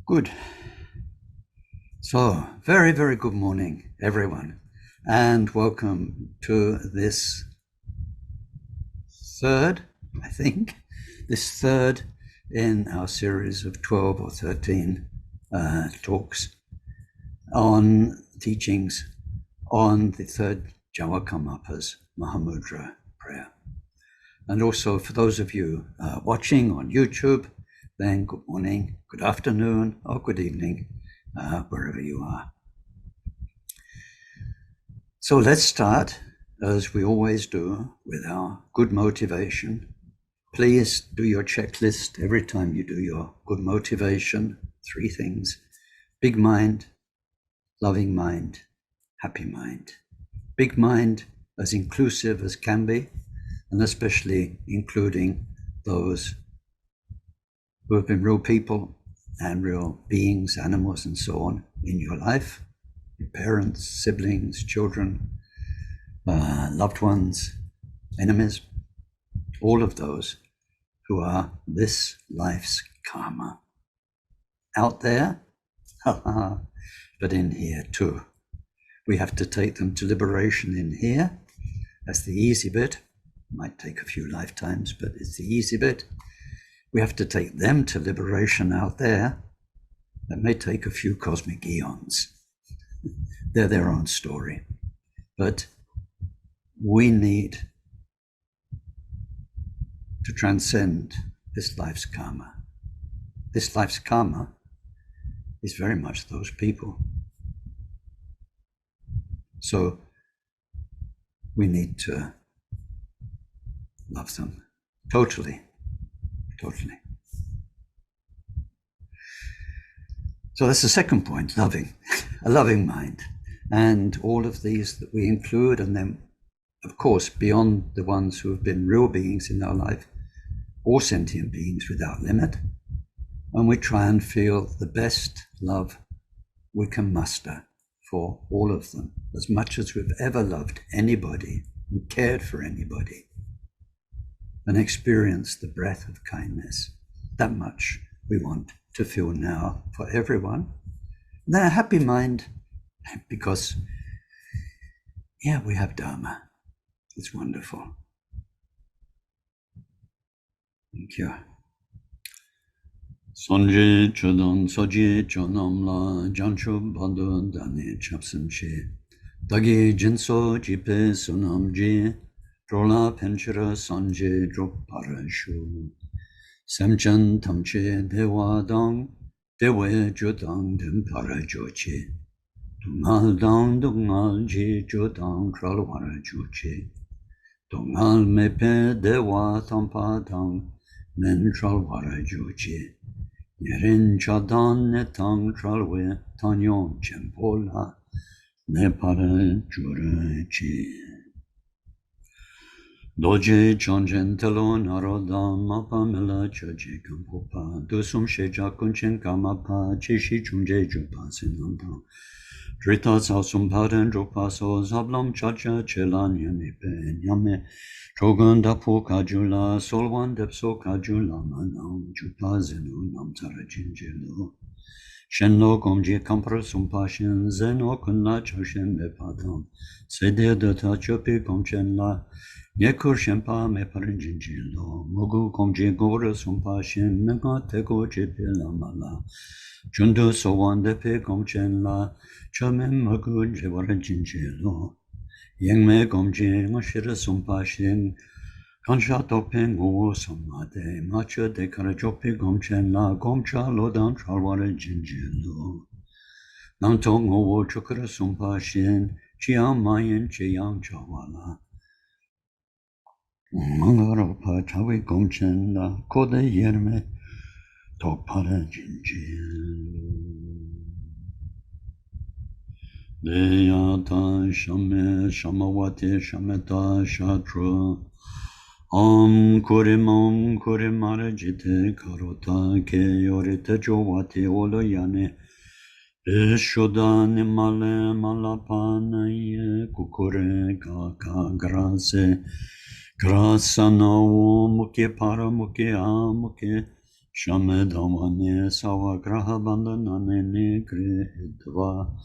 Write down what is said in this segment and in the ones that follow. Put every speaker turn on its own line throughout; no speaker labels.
Good. So, very, very good morning, everyone, and welcome to this third in our series of 12 or 13 talks on teachings on the third Jawa Karmapa's Mahamudra prayer. And also for those of you watching on YouTube, then good morning, good afternoon, or good evening, wherever you are. So let's start, as we always do, with our good motivation. Please do your checklist every time you do your good motivation. 3 things: big mind, loving mind, happy mind. Big mind as inclusive as can be, and especially including those who have been real people and real beings, animals, and so on in your life, your parents, siblings, children, loved ones, enemies, all of those who are this life's karma. Out there, but in here too. We have to take them to liberation in here. That's the easy bit. Might take a few lifetimes, but it's the easy bit. We have to take them to liberation out there. That may take a few cosmic eons. They're their own story. But we need to transcend this life's karma. This life's karma is very much those people. So we need to love them totally. So that's the second point, loving, a loving mind. And all of these that we include, and then, of course, beyond the ones who have been real beings in our life, all sentient beings without limit, and we try and feel the best love we can muster for all of them, as much as we've ever loved anybody and cared for anybody, and experience the breath of kindness. That much we want to feel now for everyone. And then a happy mind, because, we have Dharma. It's wonderful. Thank you. Sonje chodon soji chonam la jancho bando dane chapsam she. Dagi jinso jipe sunam ji. Drola penchira sanje drop parashu. Samchan tamche dewa dang. Dewe jodang dem parajoche. Dungal dang dungal ji jodang kralwara joche. Dungal mepe dewa tampa dang. Men tralwara joche. Yerin chadan netang tralwe tanyon chempola. Ne para joche. Doje chonjen telo naroda mapa mela choje kampopa dusum sheja kunchen kamapa cheshi chumje jupa sinanda drita sausum paden drupa so zablam chacha chelan yanipe nyame chogan dapu kajula solwan depso kajula manam jupa zenu namtara jinjelu shenlo gomje kampra sumpashin zeno kunna choshen bepadam sede data chopi gomchen la Yekur Shempa me parinjinjilo, Mugu Komje Gora Sumpa Shin, Mega Tego Jepila Mala, Jundu Sowan Depe Komchen La, Chamen Mugu Jewarinjinjilo, Yengme Komje Mashira Sumpa Shin, Kansha Topen Go Samade, Macha de Karajopi Komchen La, Komcha Lodan Chalwara Jinjilo, Nantong Go Chukara Sumpa Shin, Chiam Mayan Chiang Chawala. Mangaropa Tawi Gomchen La Kode Yerme Topara Jinjil Deyata Shame Shamawati Shameta Shatra Kurimam Kurimara Jite Karota Ke Yorite Jowati Oloyane Shoda Nimale Malapana Ye Kukure Kaka Grase Grasa no muke para muke a muke Shamedamane Sawa Graha Bandhanane Grihitva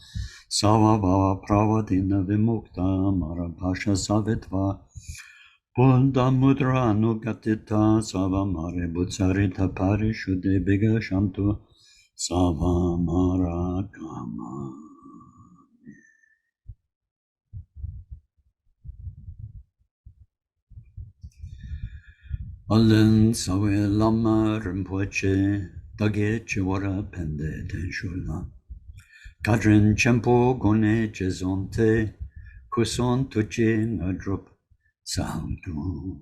Sawa Bhava Pravadina Vimukta Marabhasha Savitva Punda Mudra Anugatita Sava Mare Butsarita Parishuddhe Biga Shantu Sava Marakama. Allen Sawe Lama Rinpoche Dage Chiwara Pende Tenshula Kadrin Chempo Gone Jezonte Kuson Tuche Nadrup Sandu.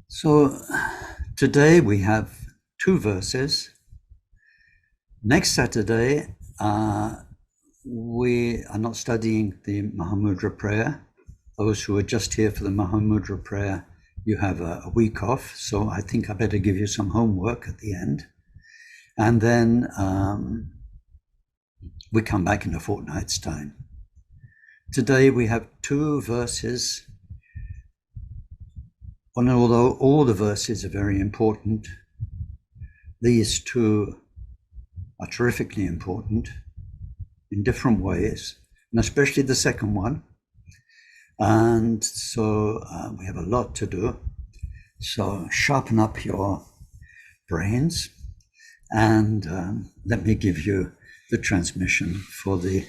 So today we have 2 verses. Next Saturday, we are not studying the Mahamudra prayer. Those who are just here for the Mahamudra prayer, you have a week off. So I think I better give you some homework at the end. And then we come back in a fortnight's time. Today we have 2 verses. And although all the verses are very important, these 2 are terrifically important in different ways, and especially the second one. And so we have a lot to do. So sharpen up your brains, and let me give you the transmission for the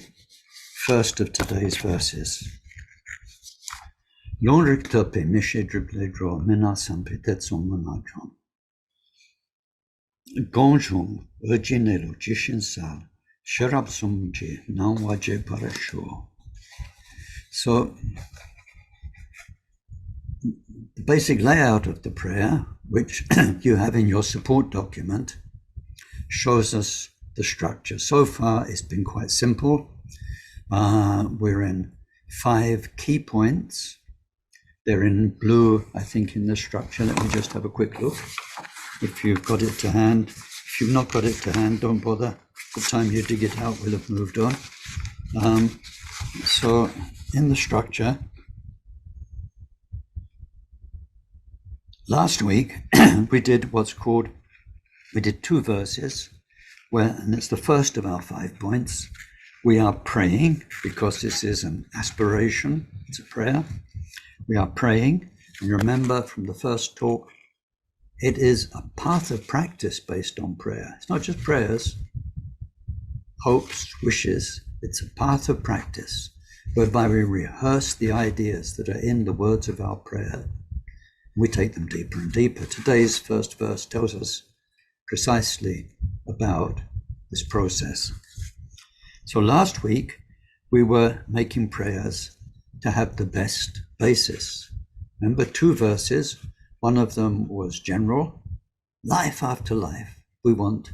first of today's verses. Yonriktape mishe dripledro minasan pitetsum manajam. Gonjung urginelo jishinsal sharabsumji nanwaje parasho. So the basic layout of the prayer, which you have in your support document, shows us the structure. So far, it's been quite simple. We're in 5 key points. They're in blue, I think, in the structure. Let me just have a quick look. If you've got it to hand. If you've not got it to hand, don't bother. The time you dig it out, we'll have moved on. So in the structure, last week we did 2 verses, and it's the first of our 5 points. We are praying, because this is an aspiration, it's a prayer. We are praying, and remember from the first talk, it is a path of practice based on prayer. It's not just prayers, hopes, wishes. It's a path of practice whereby we rehearse the ideas that are in the words of our prayer. We take them deeper and deeper. Today's first verse tells us precisely about this process. So last week, we were making prayers to have the best basis. Remember 2 verses. One of them was general, life after life. We want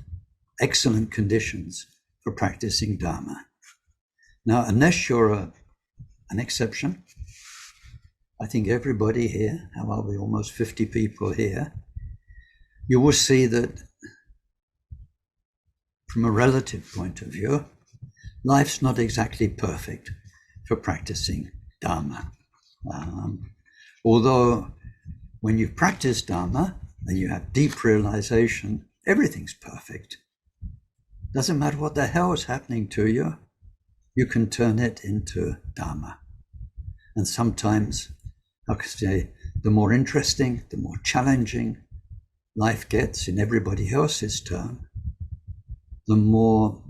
excellent conditions for practicing Dharma. Now, unless you're an exception, I think everybody here, how are we, almost 50 people here, you will see that from a relative point of view, life's not exactly perfect for practicing Dharma. Although when you've practiced Dharma and you have deep realization, everything's perfect. Doesn't matter what the hell is happening to you, you can turn it into Dharma. And sometimes, I could say, the more interesting, the more challenging life gets in everybody else's term, the more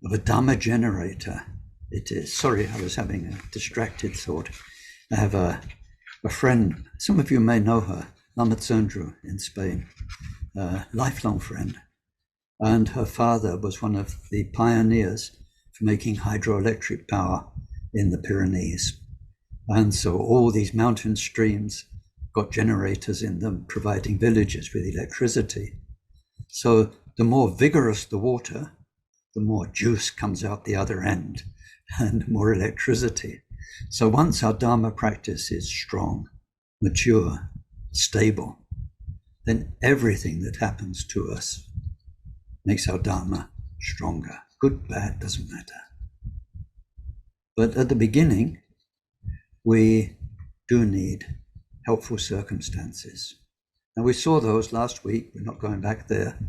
of a Dharma generator it is. Sorry, I was having a distracted thought. I have a friend, some of you may know her, Mahamudra in Spain, a lifelong friend. And her father was one of the pioneers for making hydroelectric power in the Pyrenees. And so all these mountain streams got generators in them, providing villages with electricity. So the more vigorous the water, the more juice comes out the other end and more electricity. So once our Dharma practice is strong, mature, stable, then everything that happens to us makes our Dharma stronger. Good, bad, doesn't matter. But at the beginning, we do need helpful circumstances. And we saw those last week. We're not going back there.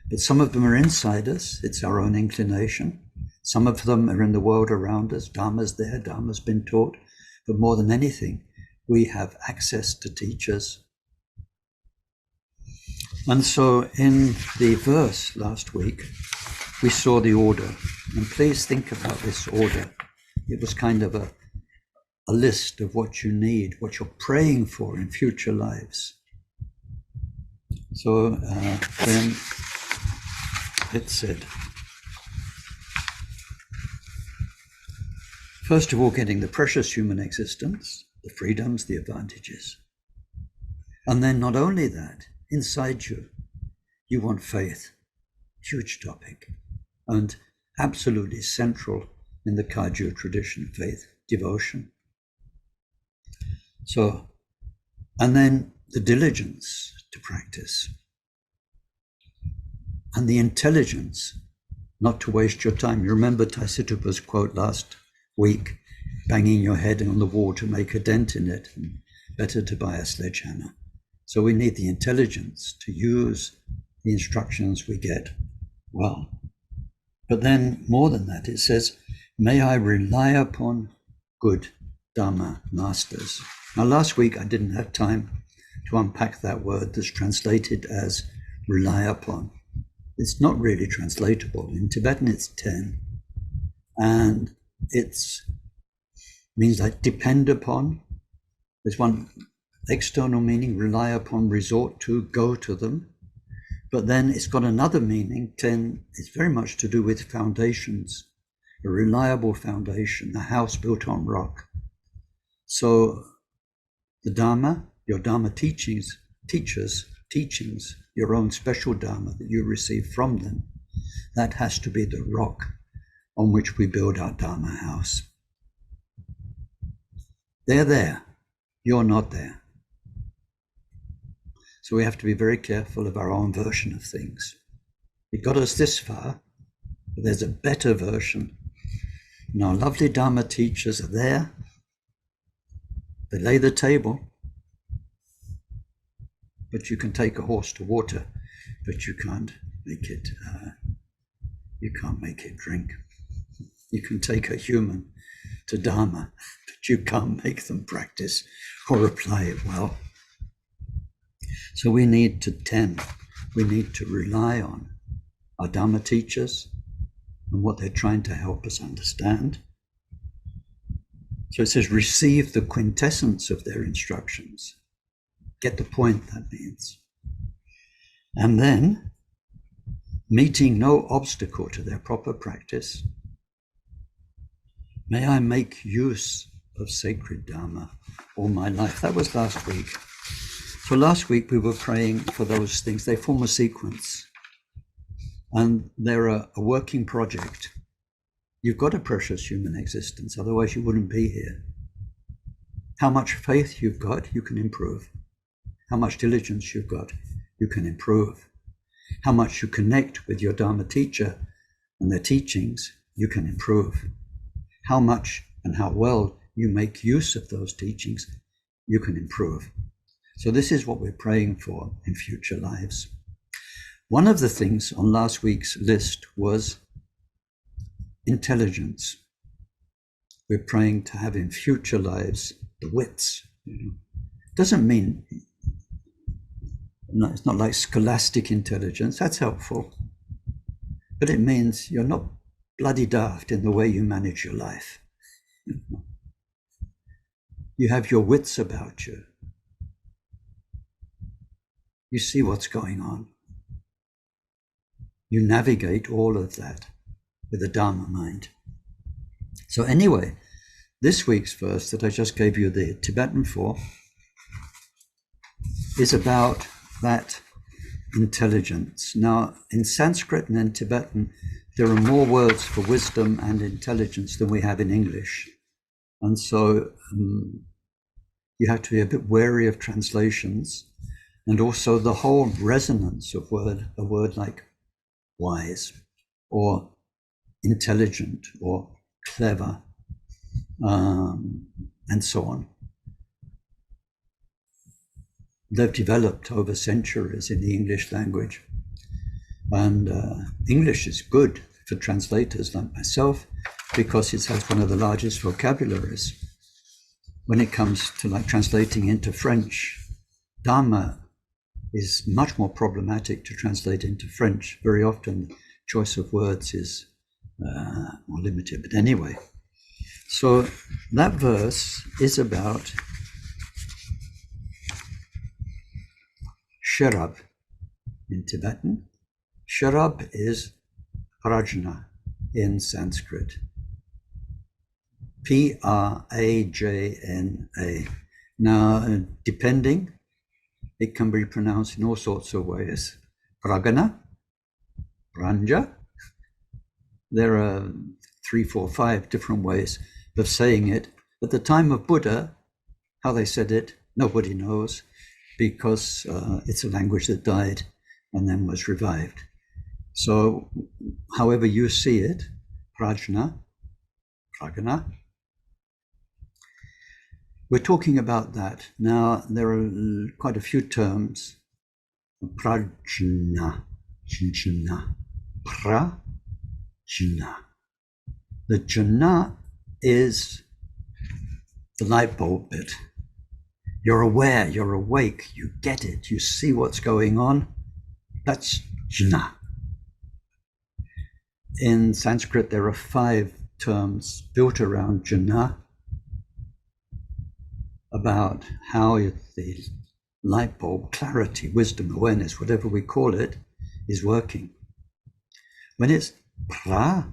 But some of them are inside us. It's our own inclination. Some of them are in the world around us. Dharma's there. Dharma's been taught. But more than anything, we have access to teachers. And so in the verse last week, we saw the order. And please think about this order. It was kind of a list of what you need, what you're praying for in future lives. So then it said, first of all, getting the precious human existence, the freedoms, the advantages. And then not only that, inside you, you want faith, huge topic, and absolutely central in the Kagyu tradition, faith, devotion. So, and then the diligence to practice, and the intelligence not to waste your time. You remember Tai Situpa's quote last week, banging your head on the wall to make a dent in it, and better to buy a sledgehammer. So we need the intelligence to use the instructions we get well. But then more than that, it says, may I rely upon good Dharma masters. Now last week I didn't have time to unpack that word that's translated as rely upon. It's not really translatable. In Tibetan it's ten, and it means like depend upon. There's one external meaning, rely upon, resort to, go to them. But then it's got another meaning, ten, it's very much to do with foundations, a reliable foundation, a house built on rock. So the Dharma, your Dharma teachings, your own special Dharma that you receive from them, that has to be the rock on which we build our Dharma house. They're there, you're not there. So we have to be very careful of our own version of things. It got us this far, but there's a better version. And our lovely Dharma teachers are there. They lay the table, but you can take a horse to water, but you can't make it drink. You can take a human to Dharma, but you can't make them practice or apply it well. So we need to rely on our Dharma teachers and what they're trying to help us understand. So it says, receive the quintessence of their instructions. Get the point, that means. And then, meeting no obstacle to their proper practice, may I make use of sacred Dharma all my life. That was last week. So last week we were praying for those things. They form a sequence, and they're a working project. You've got a precious human existence, otherwise you wouldn't be here. How much faith you've got, you can improve. How much diligence you've got, you can improve. How much you connect with your Dharma teacher and their teachings, you can improve. How much and how well you make use of those teachings, you can improve. So this is what we're praying for in future lives. One of the things on last week's list was intelligence. We're praying to have in future lives the wits. Doesn't mean, no, it's not like scholastic intelligence, that's helpful. But it means you're not bloody daft in the way you manage your life. You have your wits about you. You see what's going on. You navigate all of that with a Dharma mind. So anyway, this week's verse that I just gave you the Tibetan for is about that intelligence. Now, in Sanskrit and in Tibetan, there are more words for wisdom and intelligence than we have in English. And so you have to be a bit wary of translations. And also the whole resonance of a word like wise or intelligent or clever, and so on. They've developed over centuries in the English language. And English is good for translators like myself because it has one of the largest vocabularies. When it comes to like translating into French, Dharma is much more problematic to translate into French. Very often, choice of words is more limited. But anyway, so that verse is about sharab in Tibetan. Sharab is prajna in Sanskrit. Prajna. Now, depending, it can be pronounced in all sorts of ways. Pragana, pranja. There are 3, 4, 5 different ways of saying it. At the time of Buddha, how they said it, nobody knows, because it's a language that died and then was revived. So, however you see it, prajna, pragana, we're talking about that. Now, there are quite a few terms. Prajna, jna, prajna. The jna is the light bulb bit. You're aware, you're awake, you get it, you see what's going on. That's jna. In Sanskrit, there are 5 terms built around jna about how the light bulb, clarity, wisdom, awareness, whatever we call it, is working. When it's prajna,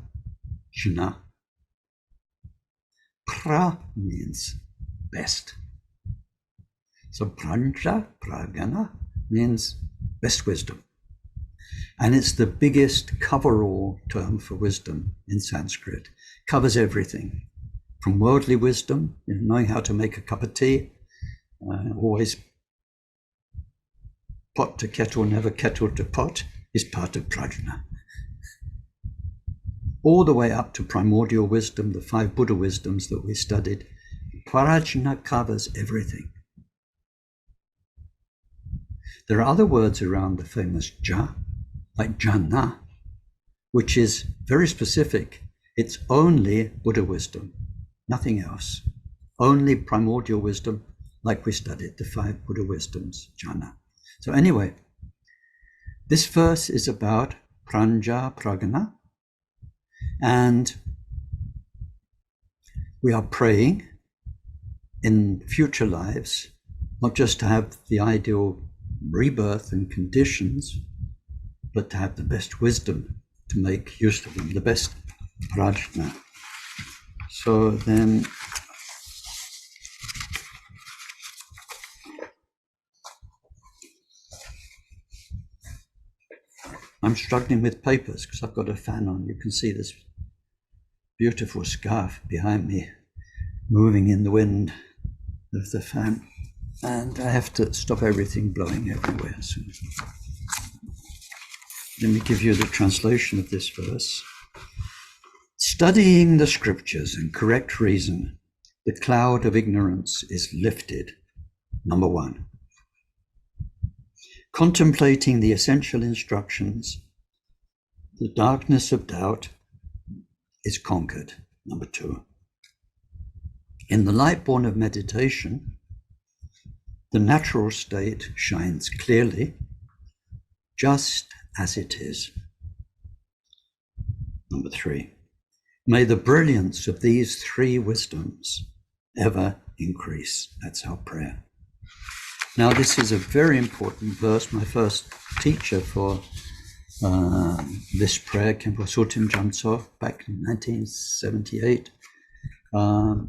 pra means best. So pranja, pragana, means best wisdom. And it's the biggest cover-all term for wisdom in Sanskrit. Covers everything. From worldly wisdom, knowing how to make a cup of tea, always pot to kettle, never kettle to pot, is part of prajna. All the way up to primordial wisdom, the 5 Buddha wisdoms that we studied, prajna covers everything. There are other words around the famous ja, like jhana, which is very specific. It's only Buddha wisdom, nothing else. Only primordial wisdom, like we studied, the 5 Buddha wisdoms, jhana. So anyway, this verse is about pranja, pragana, and we are praying in future lives, not just to have the ideal rebirth and conditions, but to have the best wisdom to make use of them, the best prajna. So then, I'm struggling with papers because I've got a fan on. You can see this beautiful scarf behind me moving in the wind of the fan. And I have to stop everything blowing everywhere. So let me give you the translation of this verse. Studying the scriptures and correct reason, the cloud of ignorance is lifted. Number 1. Contemplating the essential instructions, the darkness of doubt is conquered. Number 2. In the light born of meditation, the natural state shines clearly, just as it is. Number 3. May the brilliance of these 3 wisdoms ever increase. That's our prayer. Now, this is a very important verse. My first teacher for this prayer, Khenpo Sotim Jamso, back in 1978,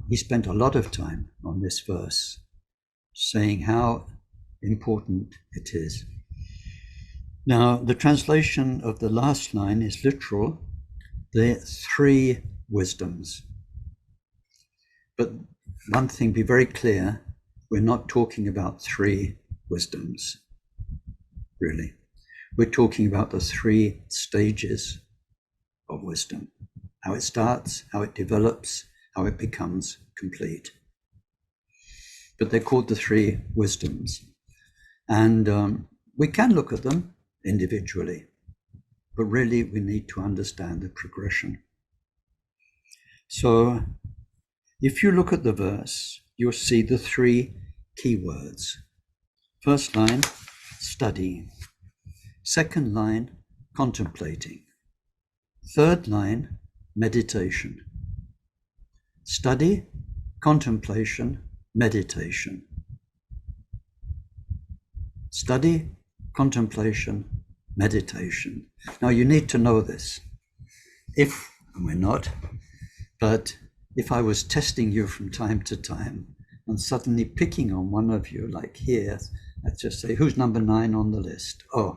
he spent a lot of time on this verse, saying how important it is. Now, the translation of the last line is literal, the 3 wisdoms. But one thing, be very clear, we're not talking about 3 wisdoms. really. We're talking about the 3 stages of wisdom: how it starts, how it develops, how it becomes complete. But they're called the 3 wisdoms. And we can look at them individually, but really we need to understand the progression. So if you look at the verse, you'll see the 3 key words. First line, studying. Second line, contemplating. Third line, meditation. Study, contemplation, meditation. Study, contemplation, meditation. Now you need to know this. If, and we're not, but if I was testing you from time to time and suddenly picking on one of you, like here, I'd just say, who's number 9 on the list? Oh,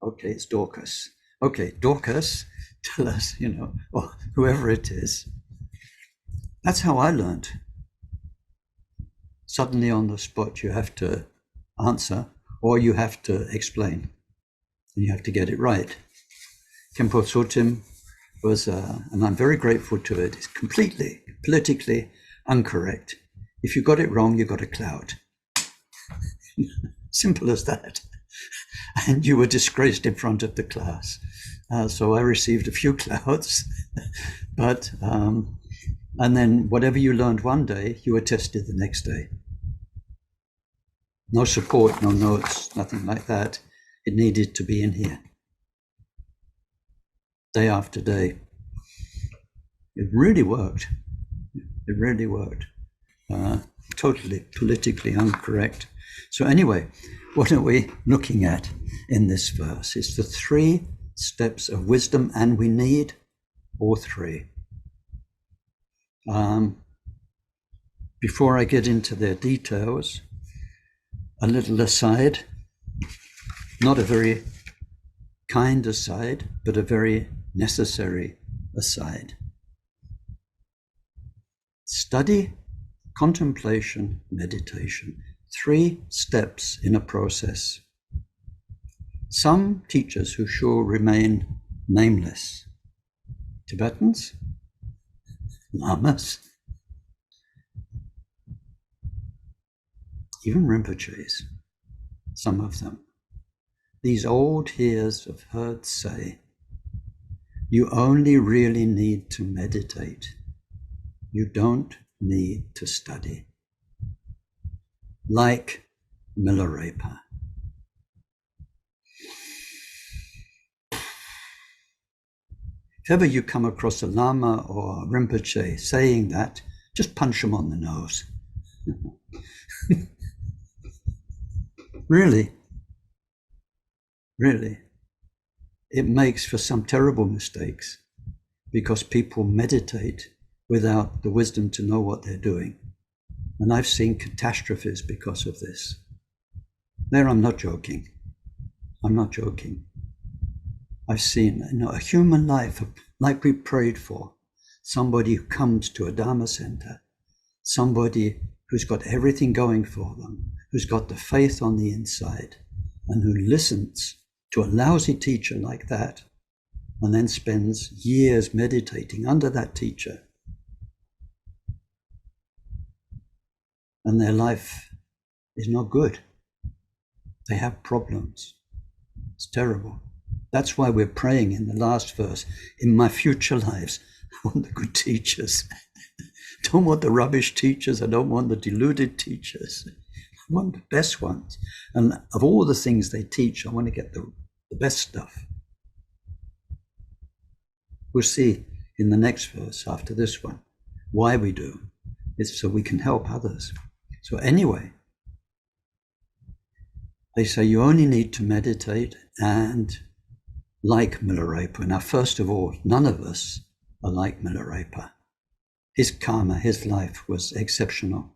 okay, it's Dorcas. Okay, Dorcas, tell us, or whoever it is. That's how I learned. Suddenly on the spot, you have to answer or you have to explain. And you have to get it right. Khenpoken was, and I'm very grateful to it, it's completely politically incorrect. If you got it wrong, you got a cloud. Simple as that. And you were disgraced in front of the class. So I received a few clouds, but, and then whatever you learned one day, you were tested the next day. No support, no notes, nothing like that. It needed to be in here. Day after day. It really worked. It really worked. Totally politically incorrect. So anyway, what are we looking at in this verse? It's the 3 steps of wisdom, and we need all 3. Before I get into their details, a little aside, not a very kind aside, but a very necessary aside. Study, contemplation, meditation. 3 steps in a process. Some teachers who shall remain nameless. Tibetans, lamas, even Rinpoches, some of them. These old hears have heard say, you only really need to meditate. You don't need to study. Like Milarepa. If ever you come across a Lama or a Rinpoche saying that, just punch them on the nose. Really. Really. It makes for some terrible mistakes because people meditate without the wisdom to know what they're doing. And I've seen catastrophes because of this. There, I'm not joking. I'm not joking. I've seen a human life like we prayed for, somebody who comes to a Dharma center, somebody who's got everything going for them, who's got the faith on the inside, and who listens to a lousy teacher like that, and then spends years meditating under that teacher. And their life is not good. They have problems. It's terrible. That's why we're praying in the last verse, in my future lives, I want the good teachers. I don't want the rubbish teachers. I don't want the deluded teachers. I want the best ones. And of all the things they teach, I want to get the best stuff. We'll see in the next verse after this one why we do. It's so we can help others. So anyway, they say you only need to meditate and like Milarepa. Now, first of all, none of us are like Milarepa. His karma, his life was exceptional.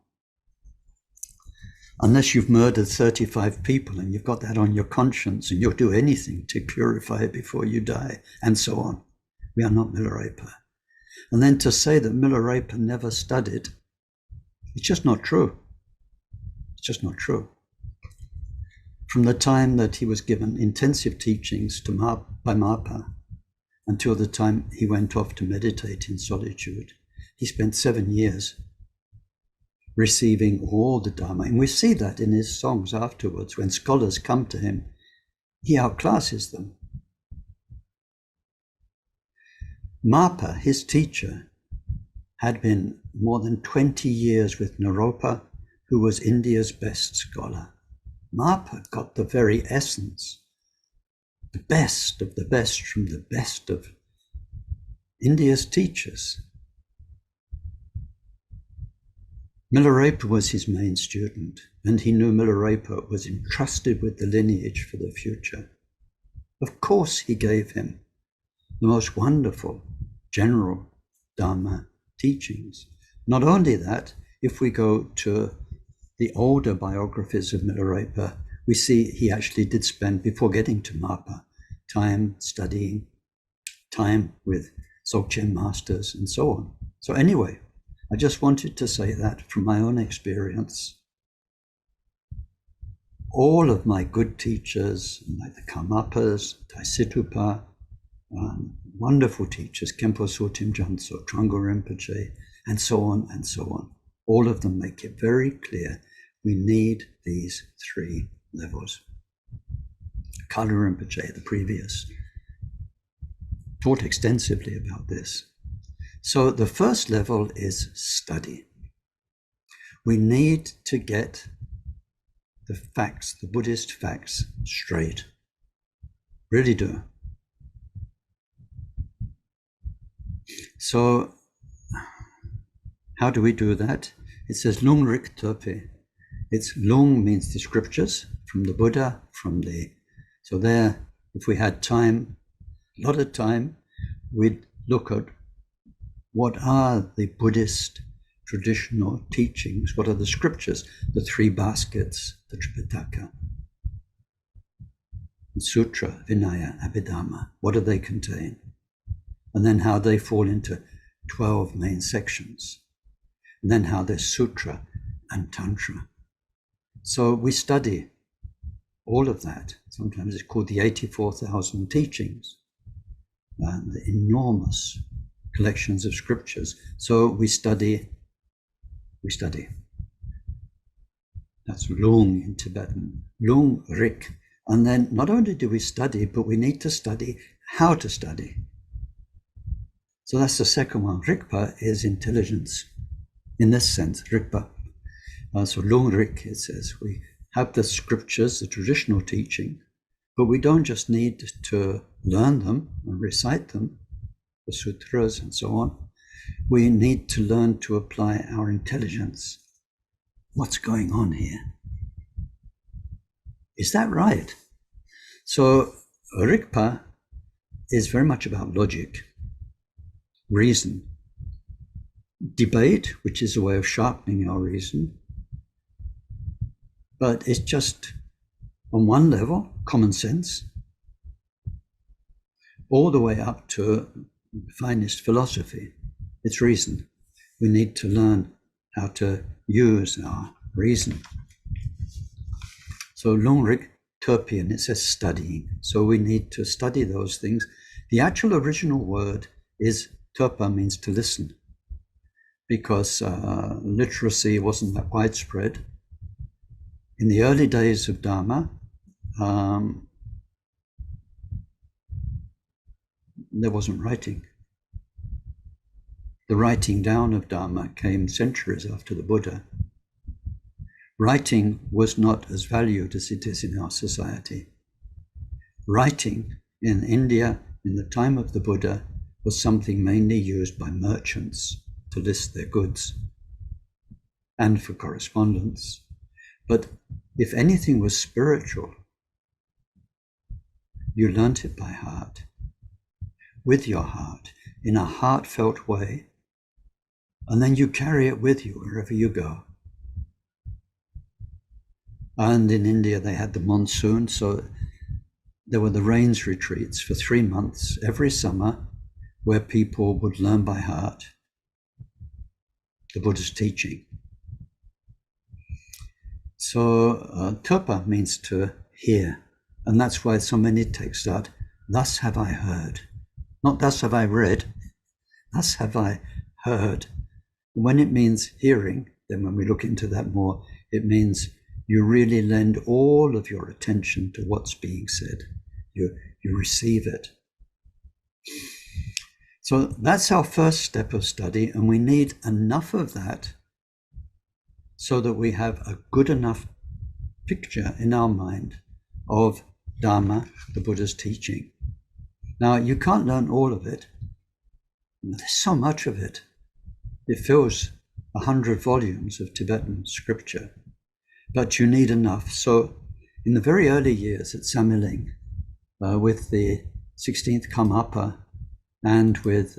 Unless you've murdered 35 people and you've got that on your conscience and you'll do anything to purify it before you die, and so on. We are not Milarepa. And then to say that Milarepa never studied, it's just not true. It's just not true. from the time that he was given intensive teachings by Mapa until the time he went off to meditate in solitude. He spent 7 years receiving all the Dharma. And we see that in his songs afterwards. When scholars come to him, he outclasses them. Mapa, his teacher, had been more than 20 years with Naropa, who was India's best scholar. Mapa got the very essence, the best of the best from the best of India's teachers. Milarepa was his main student, and he knew Milarepa was entrusted with the lineage for the future. Of course, he gave him the most wonderful general Dharma teachings. Not only that, if we go to the older biographies of Milarepa, we see he actually did spend, before getting to Mapa, time studying, time with Dzogchen masters, and so on. So anyway, I just wanted to say that from my own experience. All of my good teachers, like the Karmapas, Tai Situpa, wonderful teachers, Khenpo Sotim Janso, Trungpa Rinpoche, and so on, all of them make it very clear we need these 3 levels. Kala Rinpoche, the previous, taught extensively about this. So the first level is study. We need to get the facts, the Buddhist facts, straight. Really do. So how do we do that? It says lung rik tope. It's lung means the scriptures from the Buddha, so there, if we had time, a lot of time, we'd look at what are the Buddhist traditional teachings, what are the scriptures, the 3 baskets, the Tripitaka, Sutra, Vinaya, Abhidhamma, what do they contain? And then how they fall into 12 main sections. And then how there's Sutra and Tantra. So we study all of that. Sometimes it's called the 84,000 teachings, the enormous collections of scriptures. So we study. That's lung in Tibetan, lung rik. And then not only do we study, but we need to study how to study. So that's the second one. Rikpa is intelligence. In this sense, Rikpa. So lung rik, it says, we have the scriptures, the traditional teaching, but we don't just need to learn them and recite them, the sutras and so on. We need to learn to apply our intelligence. What's going on here? Is that right? So Rikpa is very much about logic, reason, debate, which is a way of sharpening our reason, but it's just on one level, common sense, all the way up to the finest philosophy. It's reason. We need to learn how to use our reason. So Lungrik Terpian, it says studying. So we need to study those things. The actual original word is Terpa, means to listen, because literacy wasn't that widespread. In the early days of Dharma, there wasn't writing. The writing down of Dharma came centuries after the Buddha. Writing was not as valued as it is in our society. Writing in India in the time of the Buddha was something mainly used by merchants to list their goods and for correspondence. But if anything was spiritual, you learnt it by heart, with your heart, in a heartfelt way, and then you carry it with you wherever you go. And in India, they had the monsoon, so there were the rains retreats for 3 months every summer, where people would learn by heart the Buddha's teaching. So Terpa means to hear. And that's why so many texts start, thus have I heard. Not thus have I read, thus have I heard. When it means hearing, then when we look into that more, it means you really lend all of your attention to what's being said. You receive it. So that's our first step of study, and we need enough of that so that we have a good enough picture in our mind of Dharma, the Buddha's teaching. Now, you can't learn all of it. There's so much of it. It fills 100 volumes of Tibetan scripture, but you need enough. So in the very early years at Samiling, with the 16th Karmapa and with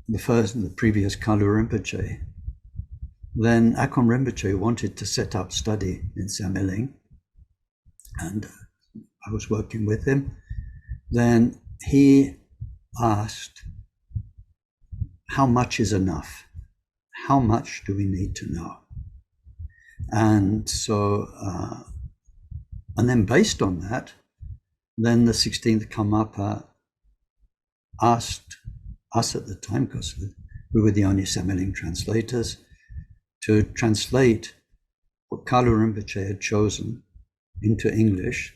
the previous Kalu Rinpoche, then Akon Rinpoche wanted to set up study in Samiling, and I was working with him. Then he asked, how much is enough? How much do we need to know? And so, and then based on that, then the 16th Karmapa asked us at the time, because we were the only Samiling translators, to translate what Kalu Rinpoche had chosen into English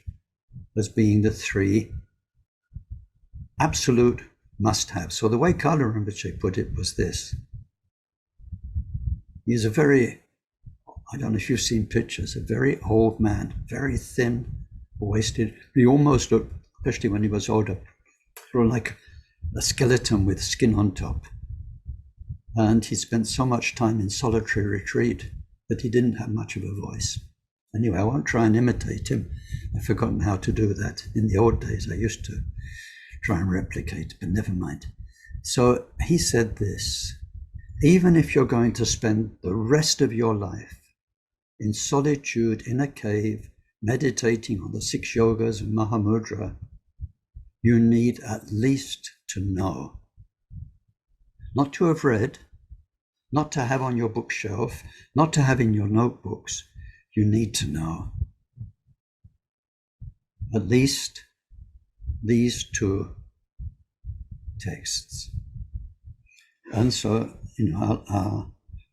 as being the 3 absolute must-have. So the way Kalu Rinpoche put it was this. He's a very, I don't know if you've seen pictures, a very old man, very thin, wasted. He almost looked, especially when he was older, sort of like a skeleton with skin on top. And he spent so much time in solitary retreat that he didn't have much of a voice. Anyway, I won't try and imitate him. I've forgotten how to do that. In the old days, I used to try and replicate, but never mind. So he said this, even if you're going to spend the rest of your life in solitude in a cave, meditating on the 6 yogas and Mahamudra, you need at least to know. Not to have read, not to have on your bookshelf, not to have in your notebooks. You need to know. At least these 2 texts. And so, our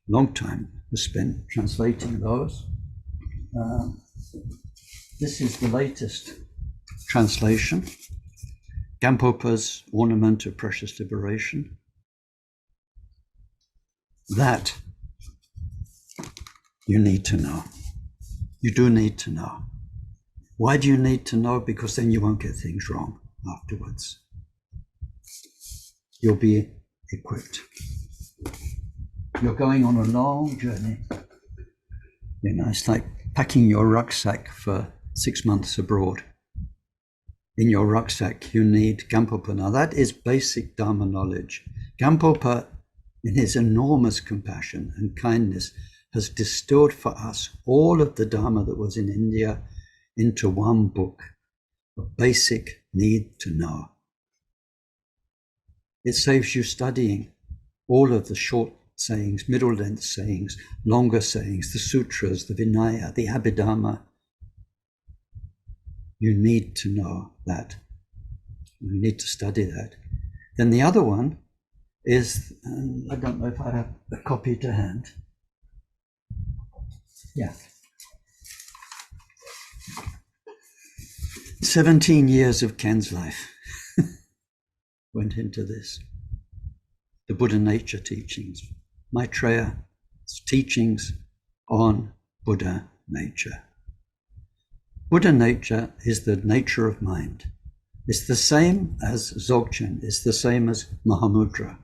long time was spent translating those. This is the latest translation, Gampopa's Ornament of Precious Liberation. That you need to know. You do need to know. Why do you need to know? Because then you won't get things wrong afterwards. You'll be equipped. You're going on a long journey. It's like packing your rucksack for 6 months abroad. In your rucksack, you need Gampopa. Now, that is basic Dharma knowledge. Gampopa, in his enormous compassion and kindness, has distilled for us all of the Dharma that was in India into one book, a basic need to know. It saves you studying all of the short sayings, middle length sayings, longer sayings, the sutras, the Vinaya, the Abhidharma. You need to know that. You need to study that. Then the other one is, I don't know if I have a copy to hand. Yeah. 17 years of Ken's life went into this. The Buddha nature teachings, Maitreya's teachings on Buddha nature. Buddha nature is the nature of mind. It's the same as Dzogchen, it's the same as Mahamudra.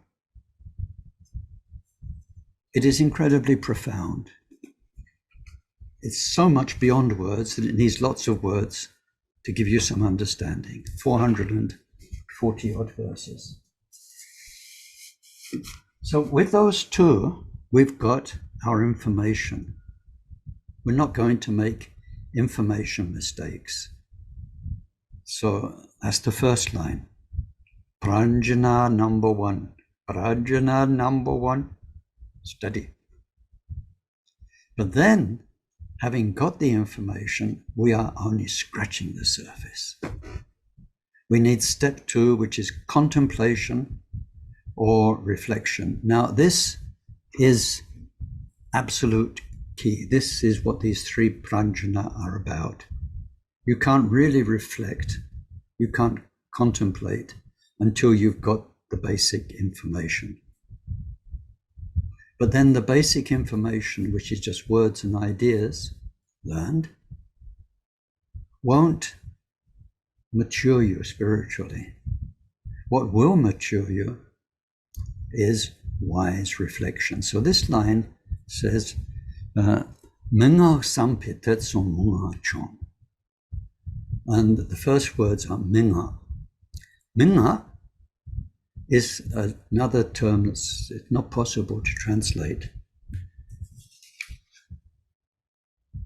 It is incredibly profound. It's so much beyond words that it needs lots of words to give you some understanding. 440 odd verses. So with those 2, we've got our information. We're not going to make information mistakes. So that's the first line. Prajna number 1. Prajna number 1. Study. But then, having got the information, we are only scratching the surface. We need step 2, which is contemplation or reflection. Now, this is absolute key. This is what these 3 prajna are about. You can't really reflect, you can't contemplate until you've got the basic information. But then the basic information, which is just words and ideas learned, won't mature you spiritually. What will mature you is wise reflection. So this line says, Menga sampitet son munga chong. And the first words are Menga. Menga is another term that's not possible to translate.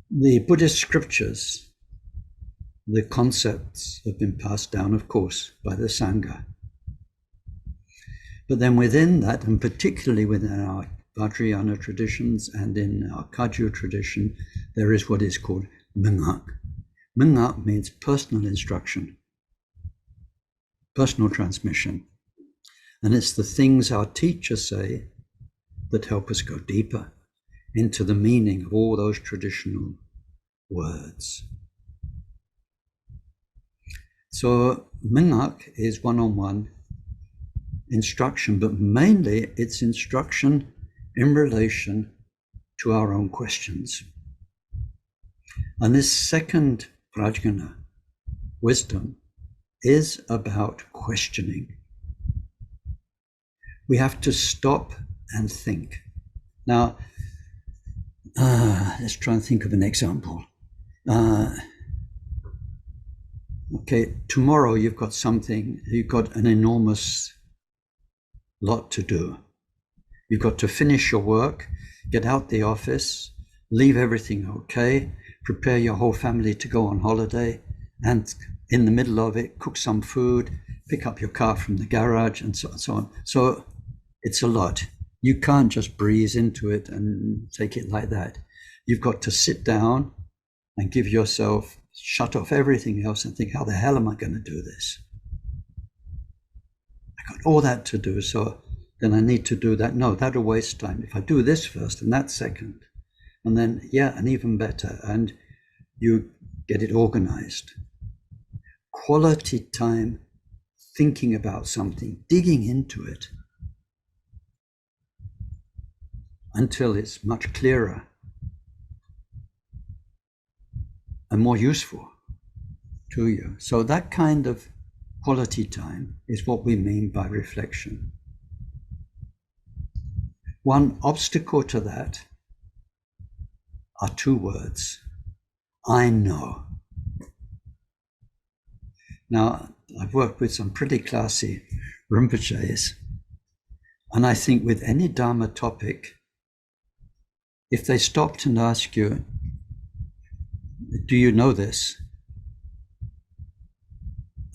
The Buddhist scriptures, the concepts have been passed down, of course, by the Sangha. But then within that, and particularly within our Vajrayana traditions and in our Kagyu tradition, there is what is called Mengak. Mengak means personal instruction, personal transmission. And it's the things our teachers say that help us go deeper into the meaning of all those traditional words. So Mengak is one-on-one instruction, but mainly it's instruction in relation to our own questions. And this second prajna, wisdom, is about questioning. We have to stop and think. Now, let's try and think of an example. Okay, tomorrow you've got an enormous lot to do. You've got to finish your work, get out the office, leave everything okay, prepare your whole family to go on holiday, and in the middle of it, cook some food, pick up your car from the garage, and so on. So it's a lot. You can't just breeze into it and take it like that. You've got to sit down and give yourself, shut off everything else and think, how the hell am I going to do this? I got all that to do, so then I need to do that. No, that'll waste time. If I do this first and that second, and then, and even better, and you get it organized. Quality time thinking about something, digging into it until it's much clearer and more useful to you. So that kind of quality time is what we mean by reflection. One obstacle to that are 2 words. I know. Now, I've worked with some pretty classy Rinpoches, and I think with any Dharma topic, if they stopped and asked you, do you know this?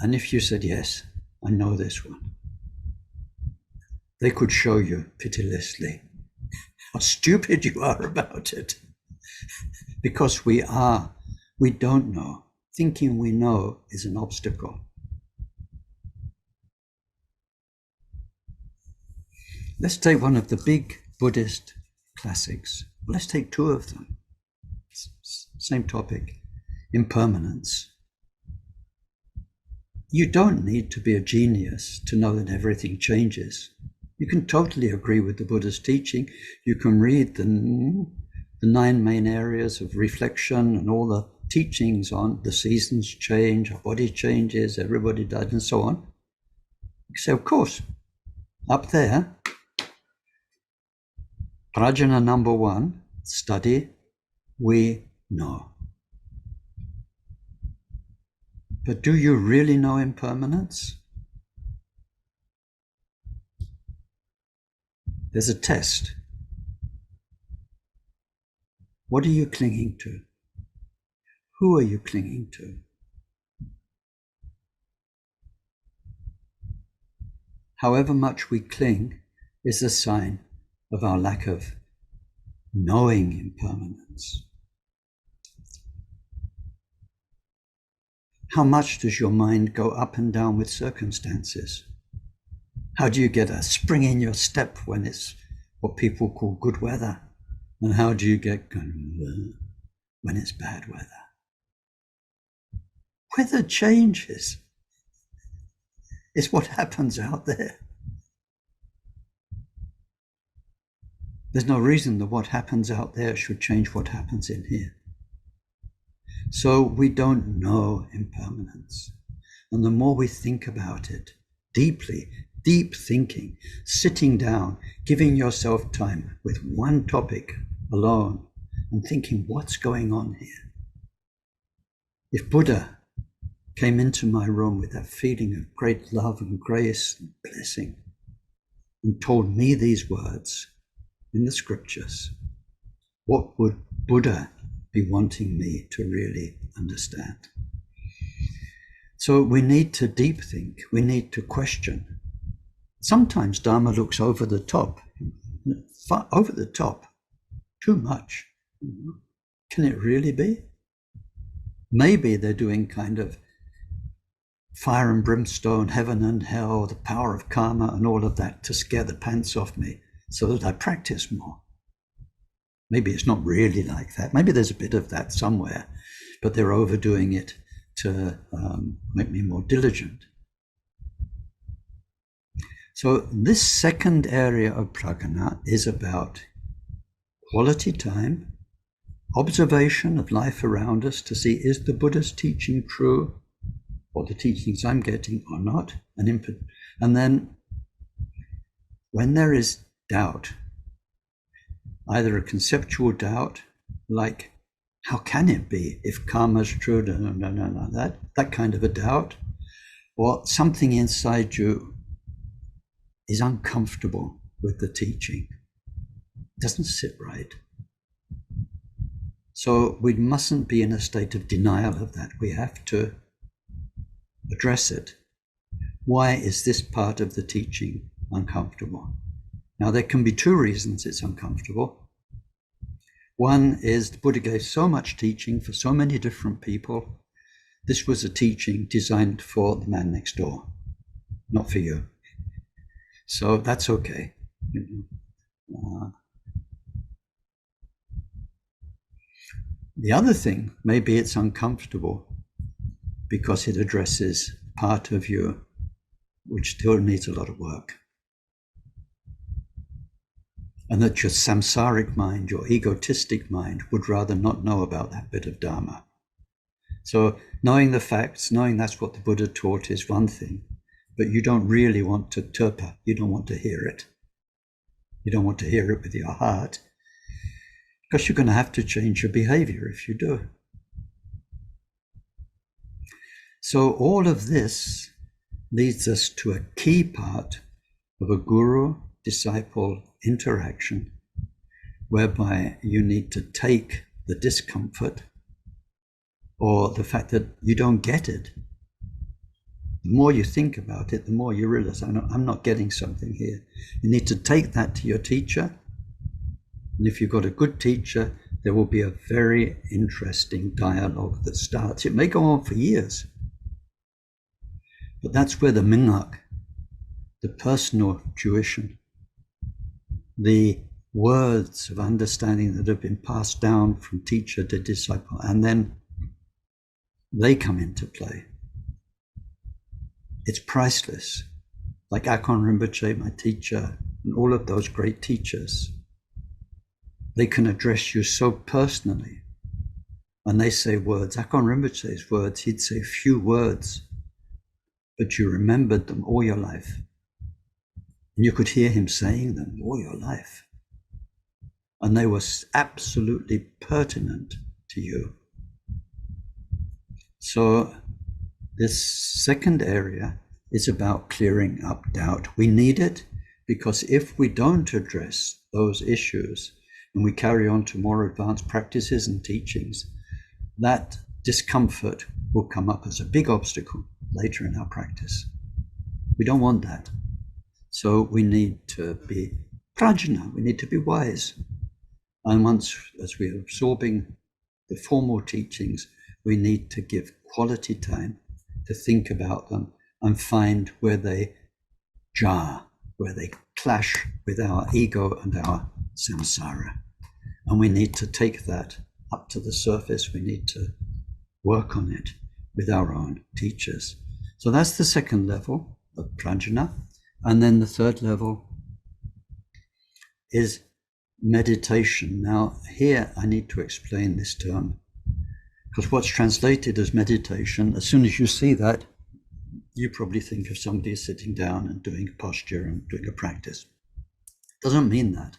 And if you said, yes, I know this one, they could show you pitilessly how stupid you are about it. Because we don't know. Thinking we know is an obstacle. Let's take one of the big Buddhist classics. Let's take 2 of them. Same topic, impermanence. You don't need to be a genius to know that everything changes. You can totally agree with the Buddha's teaching. You can read the 9 main areas of reflection and all the teachings on the seasons change, our body changes, everybody dies, and so on. You say, of course, up there, prajna number 1, study, we know. But do you really know impermanence? There's a test. What are you clinging to? Who are you clinging to? However much we cling is a sign of our lack of knowing impermanence. How much does your mind go up and down with circumstances? How do you get a spring in your step when it's what people call good weather? And how do you get when it's bad weather? Weather changes. It's what happens out there. There's no reason that what happens out there should change what happens in here. So we don't know impermanence. And the more we think about it deeply, deep thinking, sitting down, giving yourself time with one topic alone and thinking, what's going on here? If Buddha came into my room with that feeling of great love and grace and blessing and told me these words in the scriptures, what would Buddha be wanting me to really understand? So we need to deep think, we need to question. Sometimes Dharma looks over the top, too much. Can it really be? Maybe they're doing kind of fire and brimstone, heaven and hell, the power of karma and all of that to scare the pants off me so that I practice more. Maybe it's not really like that. Maybe there's a bit of that somewhere, but they're overdoing it to make me more diligent. So this second area of prajna is about quality time, observation of life around us to see, is the Buddha's teaching true, or the teachings I'm getting or not? And then when there is doubt, either a conceptual doubt, like, how can it be if karma is true? No, that kind of a doubt, or something inside you is uncomfortable with the teaching, doesn't sit right. So we mustn't be in a state of denial of that. We have to address it. Why is this part of the teaching uncomfortable? Now, there can be two reasons it's uncomfortable. One is the Buddha gave so much teaching for so many different people. This was a teaching designed for the man next door, not for you. So that's okay. The other thing, maybe it's uncomfortable because it addresses part of you which still needs a lot of work. And that your samsaric mind, your egotistic mind, would rather not know about that bit of Dharma. So knowing the facts, knowing that's what the Buddha taught is one thing, but you don't really want to turpa, you don't want to hear it. You don't want to hear it with your heart, because you're going to have to change your behavior if you do. So all of this leads us to a key part of a guru-disciple interaction, whereby you need to take the discomfort or the fact that you don't get it. The more you think about it, the more you realize, I'm not getting something here. You need to take that to your teacher. And if you've got a good teacher, there will be a very interesting dialogue that starts. It may go on for years. But that's where the minhag, the personal tuition, the words of understanding that have been passed down from teacher to disciple, and then they come into play. It's priceless. Like Akon Rinpoche, my teacher, and all of those great teachers. They can address you so personally. When they say words, Akon Rinpoche's words, he'd say few words, but you remembered them all your life. And you could hear him saying them all your life. And they were absolutely pertinent to you. So this second area is about clearing up doubt. We need it because if we don't address those issues and we carry on to more advanced practices and teachings, that discomfort will come up as a big obstacle later in our practice. We don't want that. So we need to be prajna, we need to be wise. And once, as we are absorbing the formal teachings, we need to give quality time to think about them and find where they jar, where they clash with our ego and our samsara. And we need to take that up to the surface. We need to work on it with our own teachers. So that's the second level of prajna. And then the third level is meditation. Now, here I need to explain this term, because what's translated as meditation, as soon as you see that, you probably think of somebody sitting down and doing a posture and doing a practice. It doesn't mean that.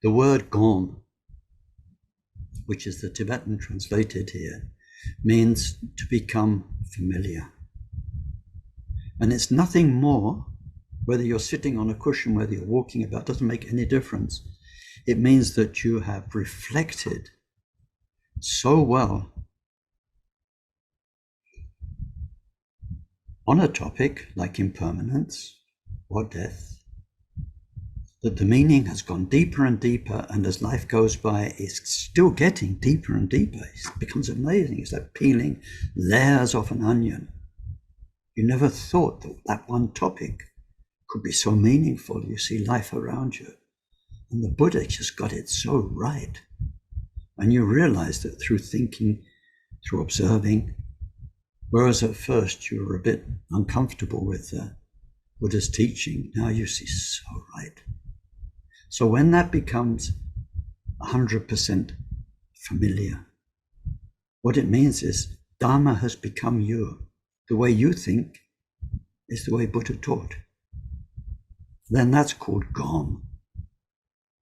The word gom, which is the Tibetan translated here, means to become familiar. And it's nothing more, whether you're sitting on a cushion, whether you're walking about, doesn't make any difference. It means that you have reflected so well on a topic like impermanence or death, that the meaning has gone deeper and deeper, and as life goes by, it's still getting deeper and deeper. It becomes amazing. It's like peeling layers off an onion. You never thought that that one topic could be so meaningful. You see life around you. And the Buddha just got it so right. And you realize that through thinking, through observing, whereas at first you were a bit uncomfortable with Buddha's teaching, now you see so right. So when that becomes 100% familiar, what it means is Dharma has become you. The way you think is the way Buddha taught. Then that's called gom,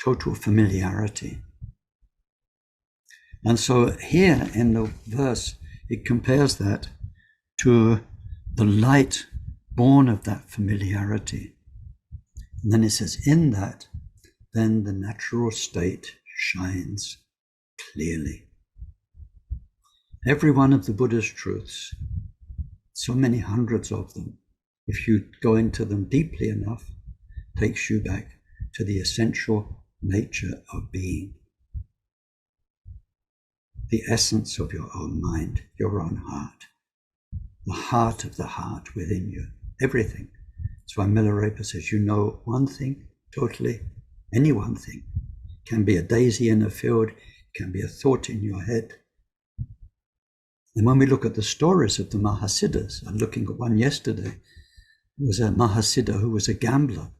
total familiarity. And so here in the verse, it compares that to the light born of that familiarity. And then it says, in that, then the natural state shines clearly. Every one of the Buddha's truths, so many hundreds of them, if you go into them deeply enough, takes you back to the essential nature of being. The essence of your own mind, your own heart, the heart of the heart within you, everything. That's why Milarepa says, you know one thing totally, any one thing. It can be a daisy in a field, it can be a thought in your head. And when we look at the stories of the Mahasiddhas, I'm looking at one yesterday, there was a Mahasiddha who was a gambler.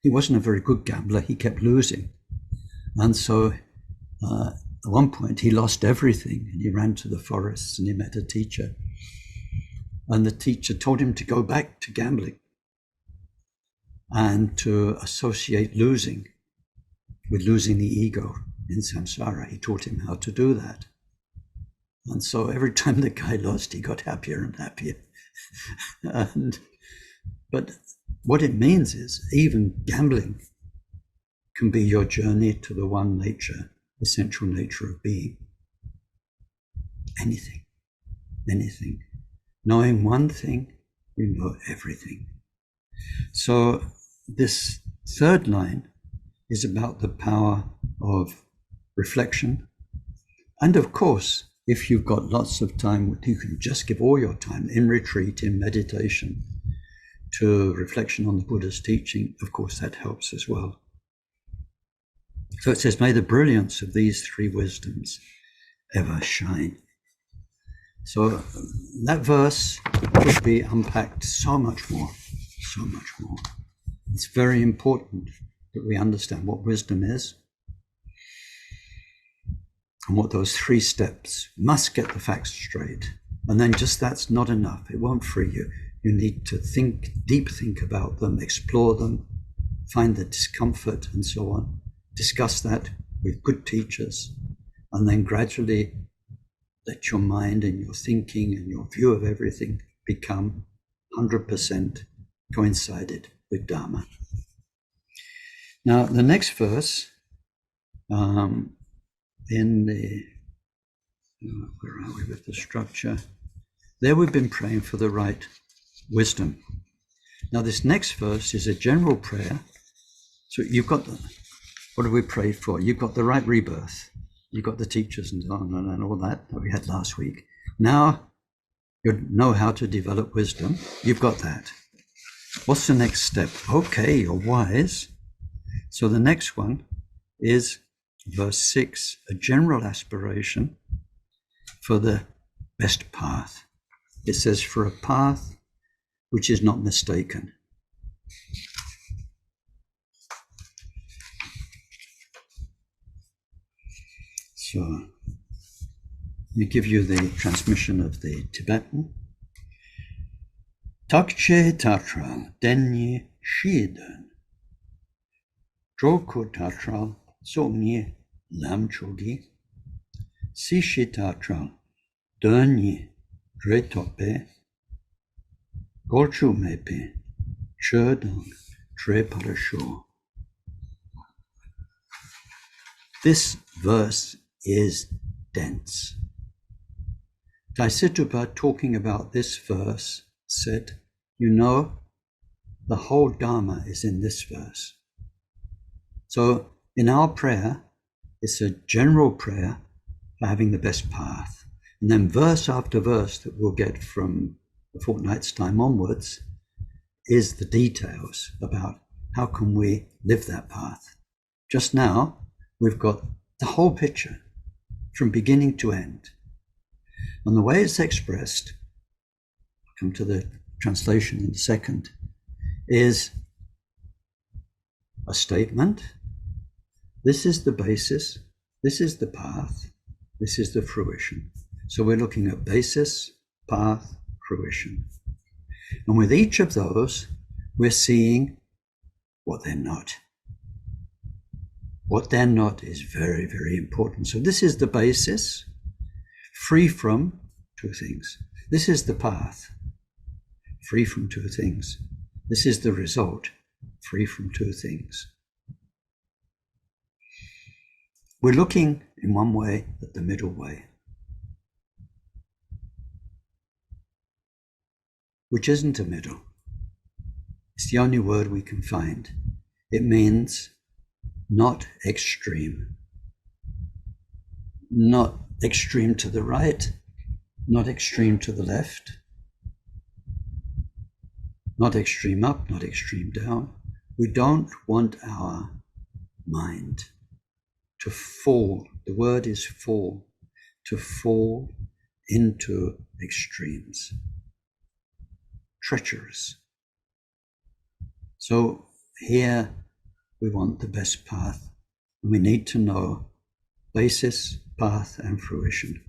He wasn't a very good gambler, he kept losing. And so at one point he lost everything and he ran to the forests and he met a teacher. And the teacher told him to go back to gambling and to associate losing with losing the ego in samsara. He taught him how to do that. And so every time the guy lost, he got happier and happier. But what it means is even gambling can be your journey to the one nature, essential nature of being. Anything, anything. Knowing one thing, you know everything. So this third line is about the power of reflection. And of course, if you've got lots of time, you can just give all your time in retreat, in meditation, to reflection on the Buddha's teaching. Of course, that helps as well. So it says, may the brilliance of these three wisdoms ever shine. So that verse could be unpacked so much more, so much more. It's very important that we understand what wisdom is and what those three steps must get the facts straight. And then just that's not enough. It won't free you. You need to think, deep think about them, explore them, find the discomfort and so on. Discuss that with good teachers, and then gradually let your mind and your thinking and your view of everything become 100% coincided with Dharma. Now, the next verse in the, where are we with the structure? There we've been praying for the right wisdom. Now, this next verse is a general prayer. So you've got What do we pray for? You've got the right rebirth. You've got the teachers and on and all that we had last week. Now you know how to develop wisdom. You've got that. What's the next step? Okay, you're wise. So the next one is verse 6, a general aspiration for the best path. It says, for a path which is not mistaken. So let me give you the transmission of the Tibetan. Takche tatral denye shiden. Droko tatral somye lamchogi. Sishi tatral denye dretope. Golchu mepe cherdang treparasho. This verse is dense. Tai Situpa, talking about this verse, said, you know, the whole Dharma is in this verse. So in our prayer, it's a general prayer for having the best path. And then verse after verse that we'll get from a fortnight's time onwards is the details about how can we live that path. Just now, we've got the whole picture from beginning to end. And the way it's expressed, I'll come to the translation in a second, is a statement. This is the basis, this is the path, this is the fruition. So we're looking at basis, path, fruition. And with each of those, we're seeing what they're not. What they're not is very, very important. So this is the basis, free from two things. This is the path, free from two things. This is the result, free from two things. We're looking in one way at the middle way, which isn't a middle. It's the only word we can find. It means not extreme. Not extreme to the right, not extreme to the left, not extreme up, not extreme down. We don't want our mind to fall. The word is fall, to fall into extremes. Treacherous. So here we want the best path. We need to know basis, path, and fruition.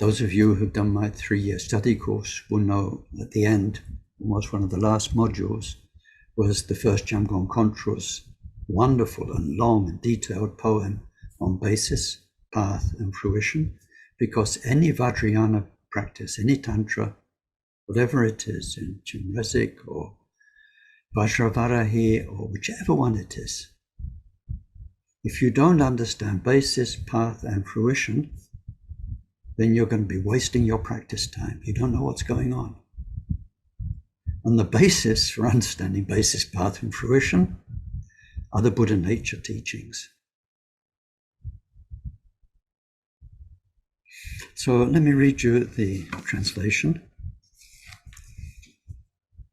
Those of you who've done my 3-year study course will know at the end, almost one of the last modules, was the first Jamgon Kontro's wonderful and long and detailed poem on basis, path, and fruition, because any Vajrayana practice, any Tantra, whatever it is, in Chinresic or Vajravarahi or whichever one it is, if you don't understand basis, path, and fruition, then you're going to be wasting your practice time. You don't know what's going on. And the basis for understanding basis, path, and fruition are the Buddha nature teachings. So let me read you the translation.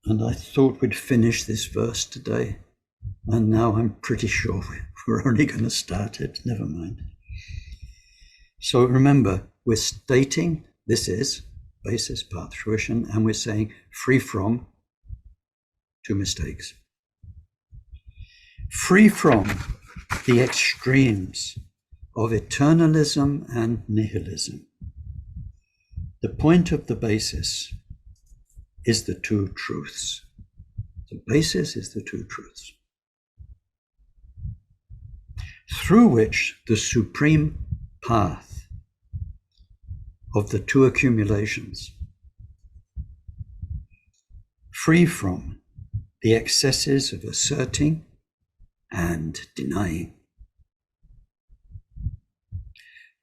And I thought we'd finish this verse today. And now I'm pretty sure we're only going to start it. Never mind. So remember, we're stating this is basis, path, fruition, and we're saying free from two mistakes. Free from the extremes of eternalism and nihilism. The point of the basis is the two truths. The basis is the two truths, through which the supreme path of the two accumulations, free from the excesses of asserting and denying,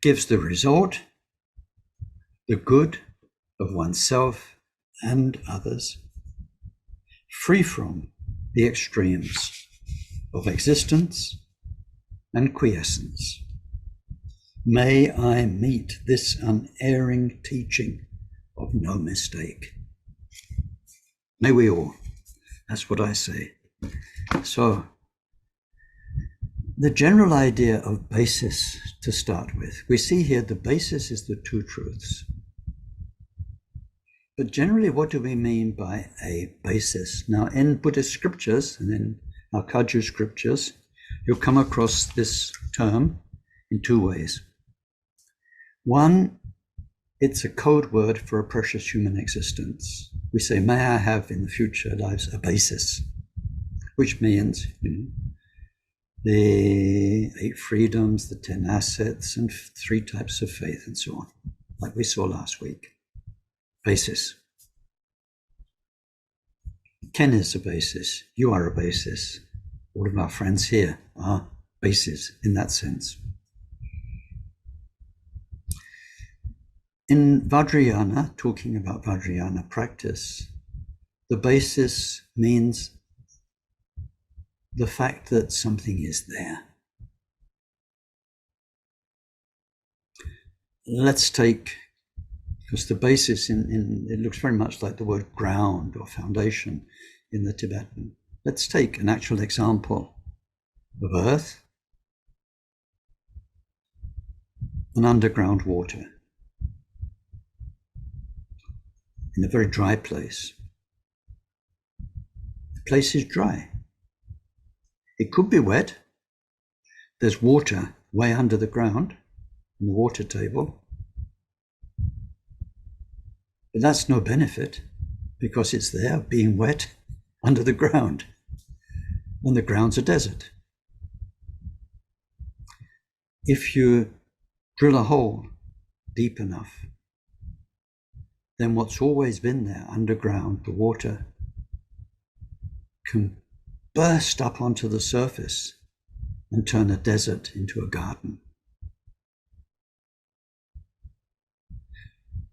gives the result, the good of oneself and others, free from the extremes of existence and quiescence. May I meet this unerring teaching of no mistake. May we all. That's what I say. So, the general idea of basis to start with. We see here the basis is the two truths. But generally, what do we mean by a basis? Now, in Buddhist scriptures and in our Kagyu scriptures, you'll come across this term in two ways. One, it's a code word for a precious human existence. We say, may I have in the future lives a basis, which means, the 8 freedoms, the 10 assets, and 3 types of faith, and so on, like we saw last week. Basis. Ken is a basis. You are a basis. All of our friends here are bases in that sense. In Vajrayana, talking about Vajrayana practice, the basis means the fact that something is there. Let's take, because the basis it looks very much like the word ground or foundation in the Tibetan. Let's take an actual example of earth and underground water in a very dry place. The place is dry. It could be wet. There's water way under the ground in the water table. But that's no benefit because it's there being wet under the ground. And the ground's a desert. If you drill a hole deep enough, then what's always been there underground, the water, can burst up onto the surface and turn a desert into a garden.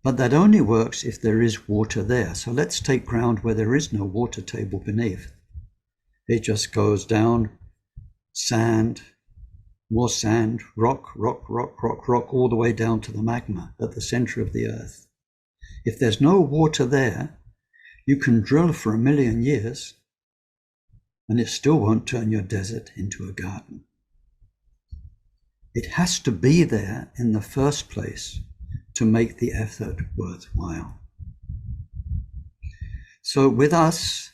But that only works if there is water there. So let's take ground where there is no water table beneath. It just goes down, sand, more sand, rock, all the way down to the magma at the center of the earth. If there's no water there, you can drill for 1,000,000 years and it still won't turn your desert into a garden. It has to be there in the first place to make the effort worthwhile. So with us,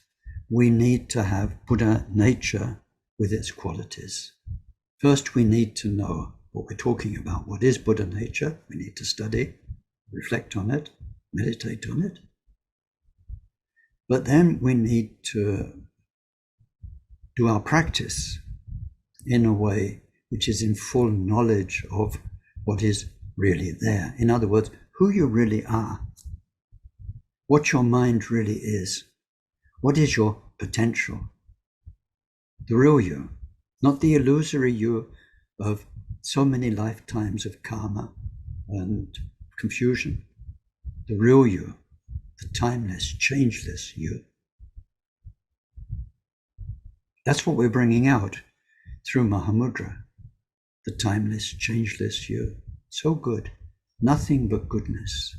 we need to have Buddha nature with its qualities. First, we need to know what we're talking about. What is Buddha nature? We need to study, reflect on it, meditate on it. But then we need to do our practice in a way which is in full knowledge of what is really there. In other words, who you really are, what your mind really is, what is your potential, the real you, not the illusory you of so many lifetimes of karma and confusion, the real you, the timeless, changeless you. That's what we're bringing out through Mahamudra, the timeless, changeless you. So good, nothing but goodness,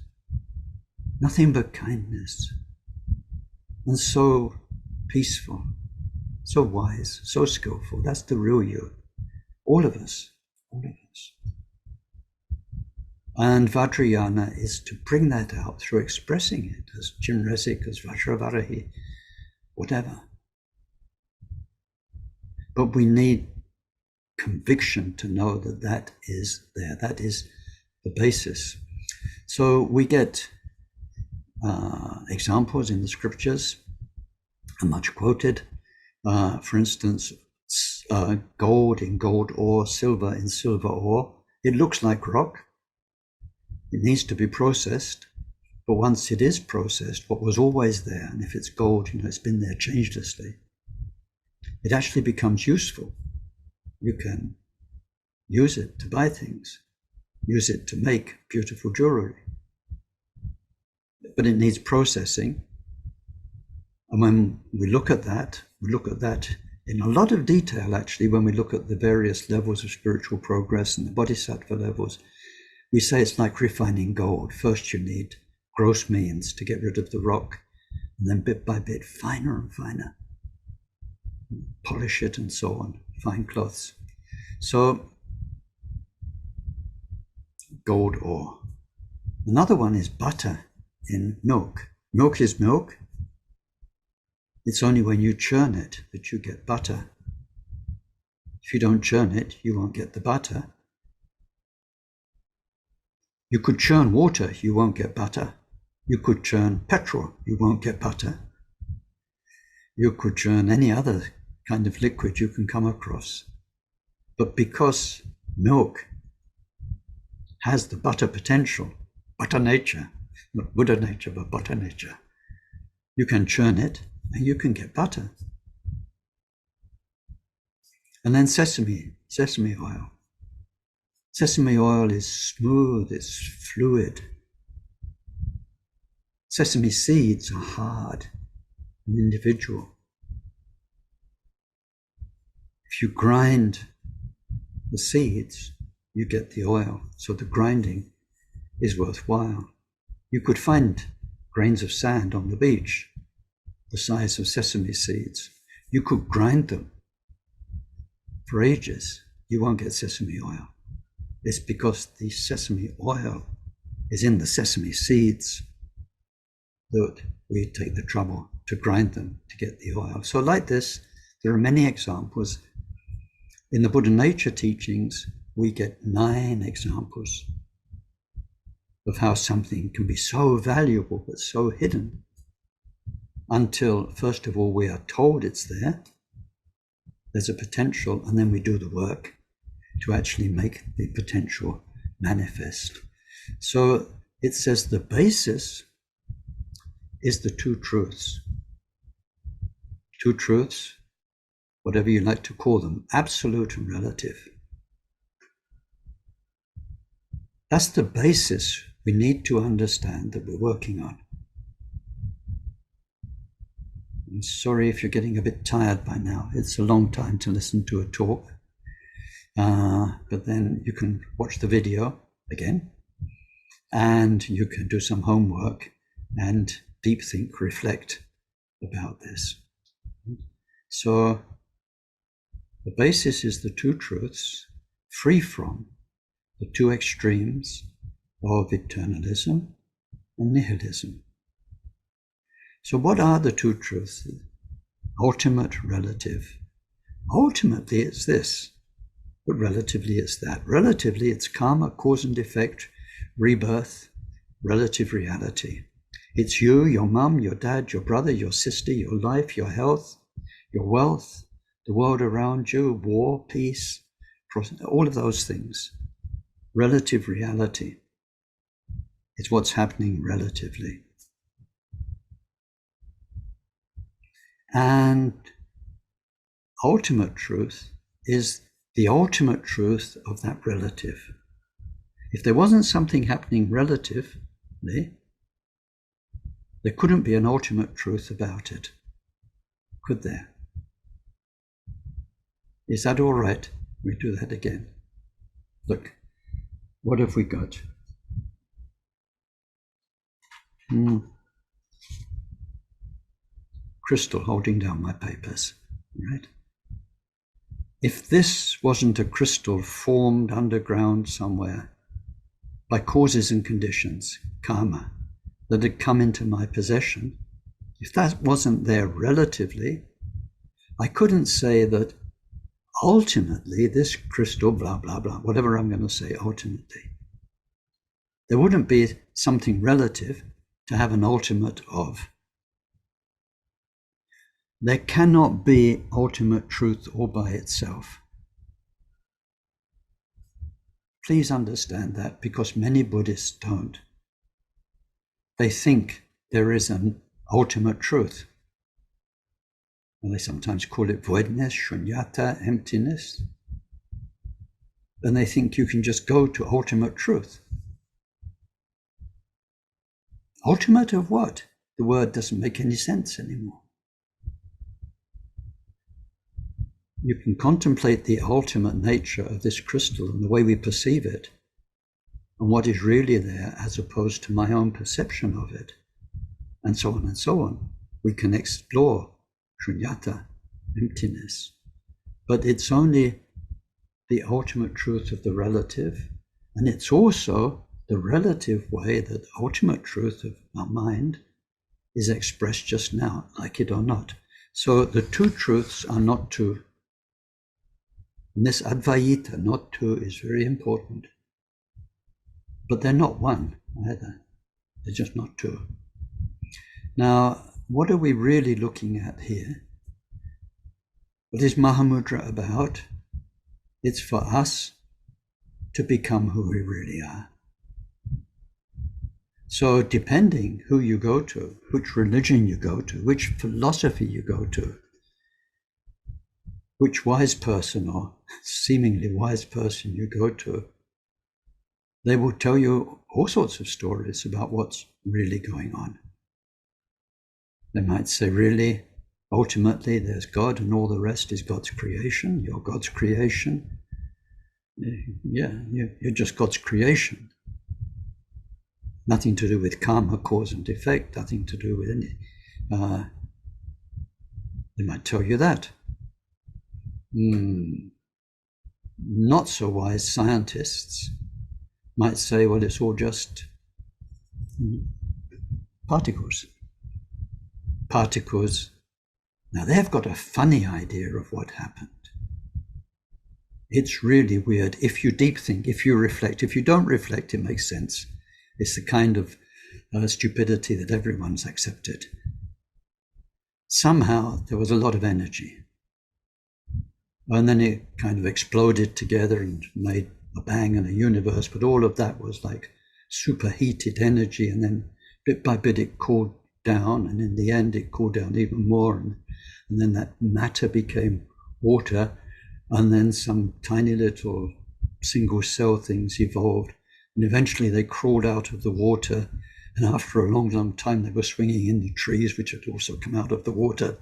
nothing but kindness, and so peaceful, so wise, so skillful. That's the real you. All of us, all of us. And Vajrayana is to bring that out through expressing it as Chinresik, as Vajravarahi, whatever. But we need conviction to know that that is there. That is the basis. So we get examples in the scriptures, are much quoted. For instance, gold in gold ore, silver in silver ore. It looks like rock. It needs to be processed. But once it is processed, what was always there, and if it's gold, it's been there changelessly, it actually becomes useful. You can use it to buy things, use it to make beautiful jewelry. But it needs processing. And when we look at that in a lot of detail, actually, when we look at the various levels of spiritual progress and the bodhisattva levels. We say it's like refining gold. First you need gross means to get rid of the rock, and then bit by bit, finer and finer. Polish it and so on, fine cloths. So, gold ore. Another one is butter in milk. Milk is milk. It's only when you churn it that you get butter. If you don't churn it, you won't get the butter. You could churn water, you won't get butter. You could churn petrol, you won't get butter. You could churn any other kind of liquid you can come across. But because milk has the butter potential, butter nature, not Buddha nature, but butter nature, you can churn it and you can get butter. And then sesame oil. Sesame oil is smooth, it's fluid. Sesame seeds are hard and individual. If you grind the seeds, you get the oil. So the grinding is worthwhile. You could find grains of sand on the beach, the size of sesame seeds. You could grind them for ages. You won't get sesame oil. It's because the sesame oil is in the sesame seeds that we take the trouble to grind them to get the oil. So like this, there are many examples. In the Buddha nature teachings, we get 9 examples of how something can be so valuable but so hidden until, first of all, we are told it's there. There's a potential, and then we do the work to actually make the potential manifest. So it says the basis is the 2 truths. 2 truths, whatever you like to call them, absolute and relative. That's the basis we need to understand that we're working on. I'm sorry if you're getting a bit tired by now. It's a long time to listen to a talk. But then you can watch the video again, and you can do some homework and deep think, reflect about this. So the basis is the 2 truths, free from the 2 extremes of eternalism and nihilism. So what are the 2 truths? Ultimate, relative. Ultimately, it's this. But relatively it's that. Relatively it's karma, cause and effect, rebirth, relative reality. It's you, your mum, your dad, your brother, your sister, your life, your health, your wealth, the world around you, war, peace, all of those things. Relative reality. It's what's happening relatively. And ultimate truth is the ultimate truth of that relative. If there wasn't something happening relatively, there couldn't be an ultimate truth about it, could there? Is that all right? We do that again. Look, what have we got? Crystal holding down my papers, right? If this wasn't a crystal formed underground somewhere by causes and conditions, karma, that had come into my possession, if that wasn't there relatively, I couldn't say that ultimately this crystal, blah, blah, blah, whatever I'm going to say ultimately. There wouldn't be something relative to have an ultimate of. There cannot be ultimate truth all by itself. Please understand that, because many Buddhists don't. They think there is an ultimate truth. And they sometimes call it voidness, shunyata, emptiness. And they think you can just go to ultimate truth. Ultimate of what? The word doesn't make any sense anymore. you can contemplate the ultimate nature of this crystal and the way we perceive it, and what is really there as opposed to my own perception of it, and so on and so on. We can explore shunyata, emptiness, but it's only the ultimate truth of the relative, and it's also the relative way that the ultimate truth of our mind is expressed just now, like it or not. So the two truths are not two. And this Advaita, not two, is very important. But they're not one either. They're just not two. Now, what are we really looking at here? What is Mahamudra about? It's for us to become who we really are. So depending who you go to, which religion you go to, which philosophy you go to, which wise person or seemingly wise person you go to, they will tell you all sorts of stories about what's really going on. They might say, really, ultimately there's God and all the rest is God's creation. You're God's creation. Yeah, you're just God's creation. Nothing to do with karma, cause and effect, nothing to do with any. They might tell you that. Not so wise scientists might say, well, it's all just particles. Particles. Now, they've got a funny idea of what happened. It's really weird. If you deep think, if you reflect, if you don't reflect, it makes sense. It's the kind of stupidity that everyone's accepted. Somehow there was a lot of energy. And then it kind of exploded together and made a bang and a universe, but all of that was like superheated energy, and then bit by bit it cooled down, and in the end it cooled down even more, and then that matter became water, and then some tiny little single cell things evolved, and eventually they crawled out of the water, and after a long, long time they were swinging in the trees, which had also come out of the water,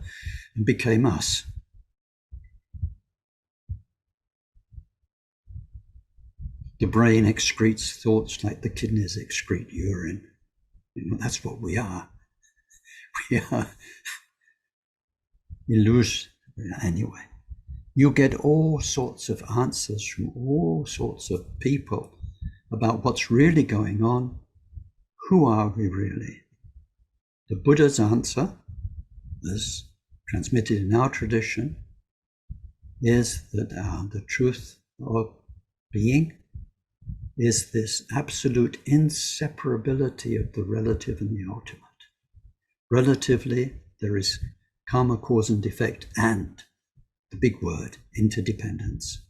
and became us. The brain excretes thoughts like the kidneys excrete urine. That's what we are. We are illusion. Anyway, you get all sorts of answers from all sorts of people about what's really going on. Who are we really? The Buddha's answer, as transmitted in our tradition, is that the truth of being is this absolute inseparability of the relative and the ultimate. Relatively, there is karma, cause and effect, and the big word, interdependence.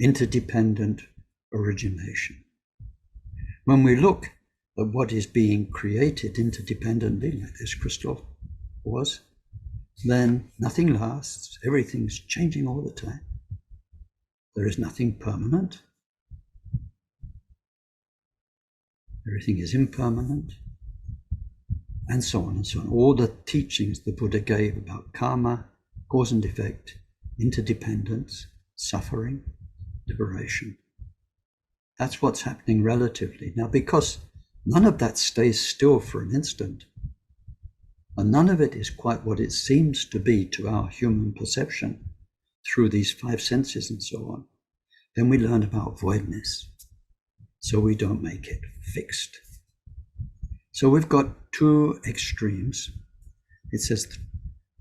Interdependent origination. When we look at what is being created interdependently, like this crystal was, then nothing lasts, everything's changing all the time. There is nothing permanent. Everything is impermanent, and so on and so on. All the teachings the Buddha gave about karma, cause and effect, interdependence, suffering, liberation. That's what's happening relatively. Now, because none of that stays still for an instant, and none of it is quite what it seems to be to our human perception through these five senses and so on, then we learn about voidness. So we don't make it fixed. So we've got two extremes. It says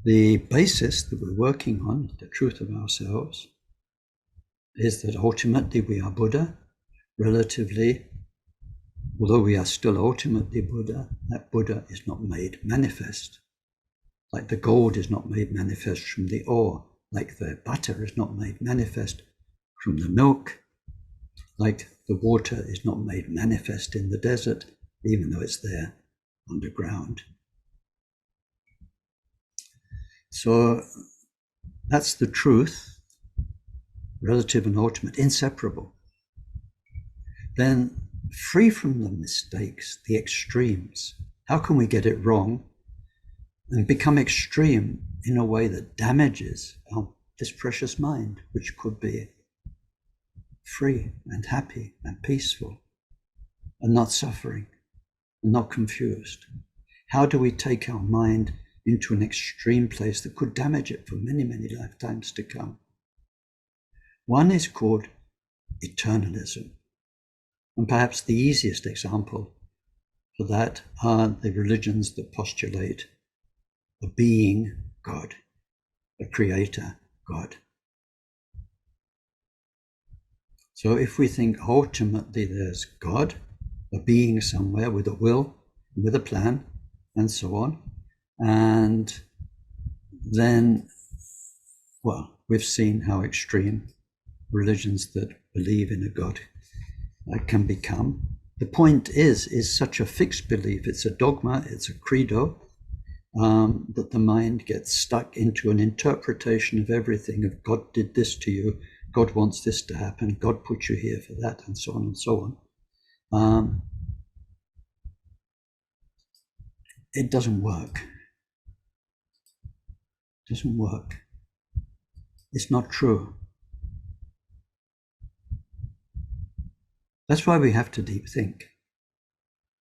the basis that we're working on, the truth of ourselves, is that ultimately we are Buddha. Relatively, although we are still ultimately Buddha, that Buddha is not made manifest. Like the gold is not made manifest from the ore, like the butter is not made manifest from the milk, like the water is not made manifest in the desert, even though it's there underground. So that's the truth, relative and ultimate, inseparable. Then free from the mistakes, the extremes. How can we get it wrong and become extreme in a way that damages our this precious mind, which could be free and happy and peaceful and not suffering and not confused? How do we take our mind into an extreme place that could damage it for many, many lifetimes to come? One is called eternalism. And perhaps the easiest example for that are the religions that postulate a being God, a creator God. So if we think ultimately there's God, a being somewhere with a will, with a plan, and so on, and then, well, we've seen how extreme religions that believe in a God can become. The point is such a fixed belief, it's a dogma, it's a credo, that the mind gets stuck into an interpretation of everything, of God did this to you, God wants this to happen, God put you here for that, and so on and so on. It doesn't work. It doesn't work. It's not true. That's why we have to deep think.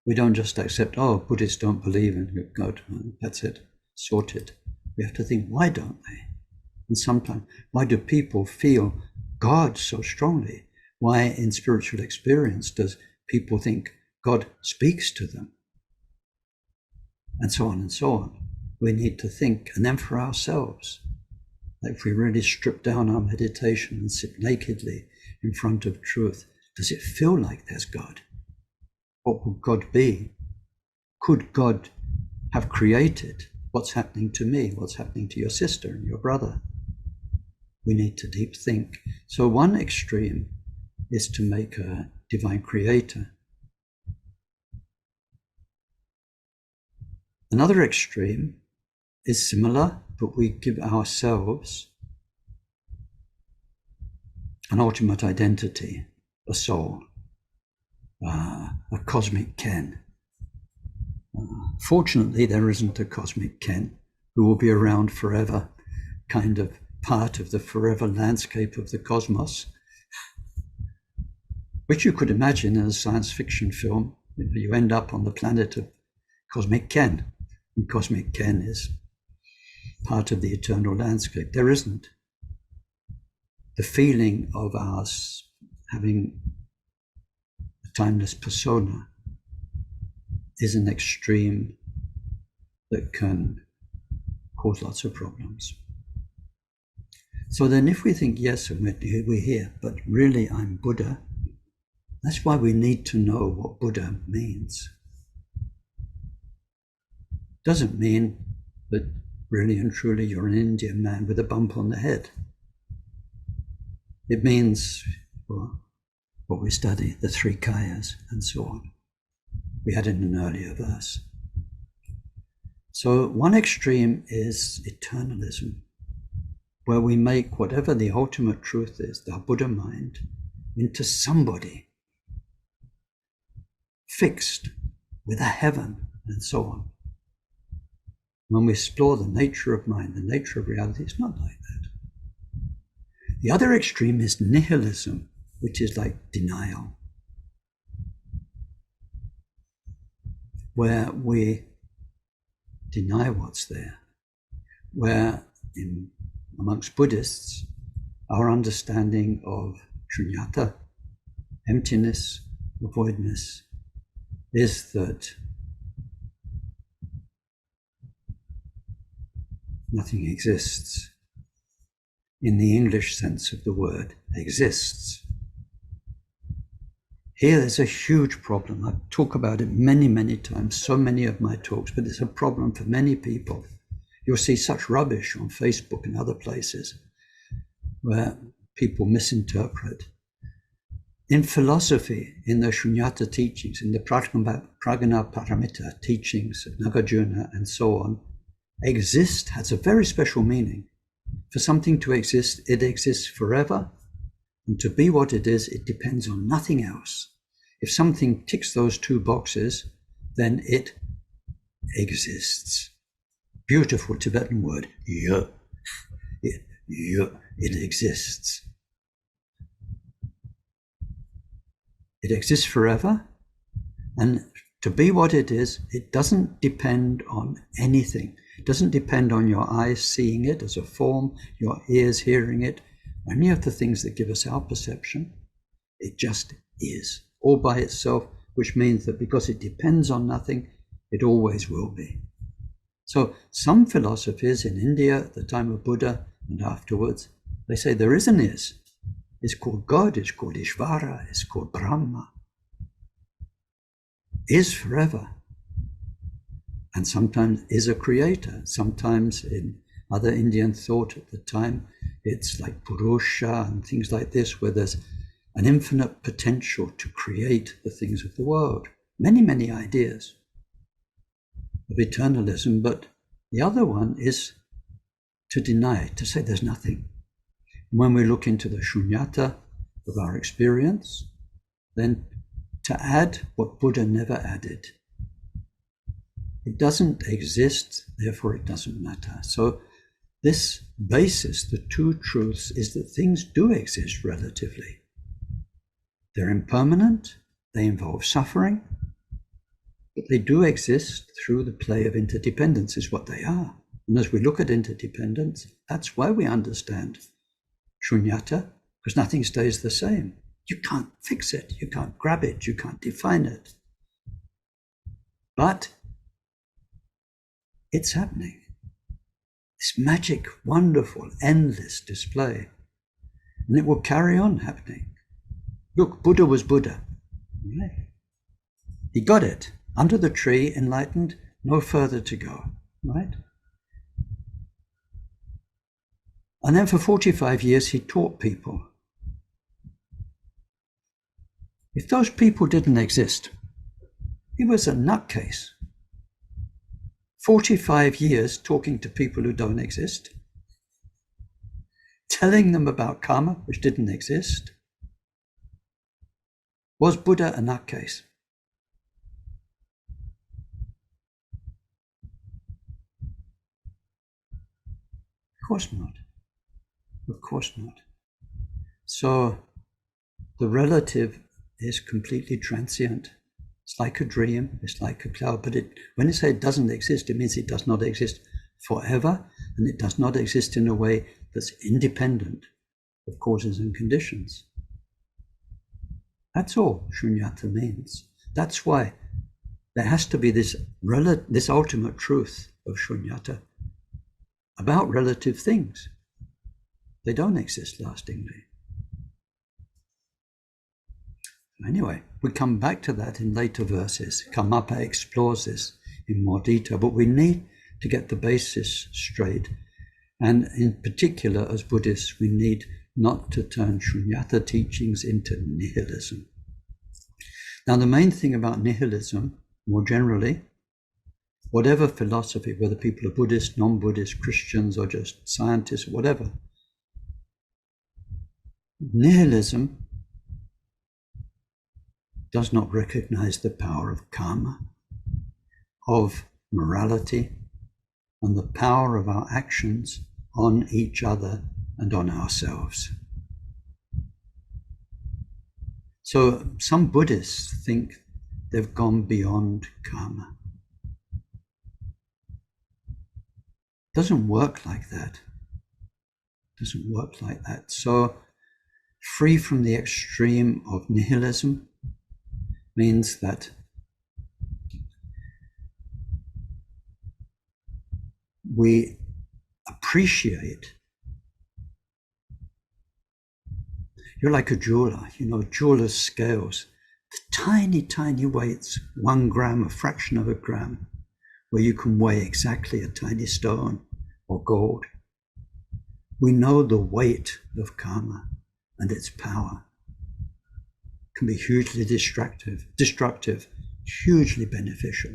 We don't just accept, oh, Buddhists don't believe in God, that's it, sorted. We have to think, why don't they? And sometimes, why do people feel God so strongly? Why in spiritual experience does people think God speaks to them? And so on and so on. We need to think, and then for ourselves, if we really strip down our meditation and sit nakedly in front of truth, does it feel like there's God? What would God be? Could God have created what's happening to me, what's happening to your sister and your brother? We need to deep think. So one extreme is to make a divine creator. Another extreme is similar, but we give ourselves an ultimate identity, a soul, a cosmic Ken. Fortunately, there isn't a cosmic Ken who will be around forever, kind of part of the forever landscape of the cosmos, which you could imagine in a science fiction film. You end up on the planet of Cosmic Ken, and Cosmic Ken is part of the eternal landscape. There isn't. The feeling of us having a timeless persona is an extreme that can cause lots of problems. So then if we think, yes, we're here, but really I'm Buddha, that's why we need to know what Buddha means. Doesn't mean that really and truly you're an Indian man with a bump on the head. It means what we study, the three kayas and so on. We had it in an earlier verse. So one extreme is eternalism, where we make whatever the ultimate truth is, the Buddha mind, into somebody fixed with a heaven and so on. When we explore the nature of mind, the nature of reality, it's not like that. The other extreme is nihilism, which is like denial, where we deny what's there, where amongst Buddhists, our understanding of shunyata, emptiness, voidness, is that nothing exists in the English sense of the word, exists. Here there's a huge problem. I talk about it many, many times, so many of my talks, but it's a problem for many people. You'll see such rubbish on Facebook and other places where people misinterpret. In philosophy, in the Shunyata teachings, in the Prajna Paramita teachings of Nagarjuna and so on, exist has a very special meaning. For something to exist, it exists forever. And to be what it is, it depends on nothing else. If something ticks those two boxes, then it exists. Beautiful Tibetan word, yeah. it exists. It exists forever, and to be what it is, it doesn't depend on anything. It doesn't depend on your eyes seeing it as a form, your ears hearing it, any of the things that give us our perception. It just is, all by itself, which means that because it depends on nothing, it always will be. So some philosophies in India at the time of Buddha and afterwards, they say there is an is. It's called God, it's called Ishvara, it's called Brahma. Is forever. And sometimes is a creator. Sometimes in other Indian thought at the time, it's like Purusha and things like this, where there's an infinite potential to create the things of the world. Many, many ideas of eternalism, but the other one is to deny, to say there's nothing. When we look into the shunyata of our experience, then to add what Buddha never added. It doesn't exist, therefore it doesn't matter. So this basis, the two truths, is that things do exist relatively. They're impermanent, they involve suffering, but they do exist through the play of interdependence, is what they are. And as we look at interdependence, that's why we understand shunyata, because nothing stays the same. You can't fix it, you can't grab it, you can't define it. But it's happening. This magic, wonderful, endless display. And it will carry on happening. Look, Buddha was Buddha. Right? He got it. Under the tree, enlightened, no further to go. Right? And then for 45 years, he taught people. If those people didn't exist, he was a nutcase. 45 years talking to people who don't exist, telling them about karma, which didn't exist. Was Buddha a nutcase? Of course not. Of course not. So the relative is completely transient. It's like a dream, it's like a cloud, but when it says it doesn't exist, it means it does not exist forever, and it does not exist in a way that's independent of causes and conditions. That's all shunyata means. That's why there has to be this ultimate truth of shunyata about relative things. They don't exist lastingly. Anyway, we come back to that in later verses. Karmapa explores this in more detail, but we need to get the basis straight. And in particular, as Buddhists, we need not to turn shunyata teachings into nihilism. Now, the main thing about nihilism, more generally, whatever philosophy, whether people are Buddhist, non-Buddhist, Christians, or just scientists, whatever, nihilism does not recognize the power of karma, of morality, and the power of our actions on each other and on ourselves. So some Buddhists think they've gone beyond karma. It doesn't work like that. It doesn't work like that. So free from the extreme of nihilism means that we appreciate. You're like a jeweler, jeweler's scales, the tiny, tiny weights, 1 gram, a fraction of a gram, where you can weigh exactly a tiny stone or gold. We know the weight of karma and its power can be hugely destructive, hugely beneficial.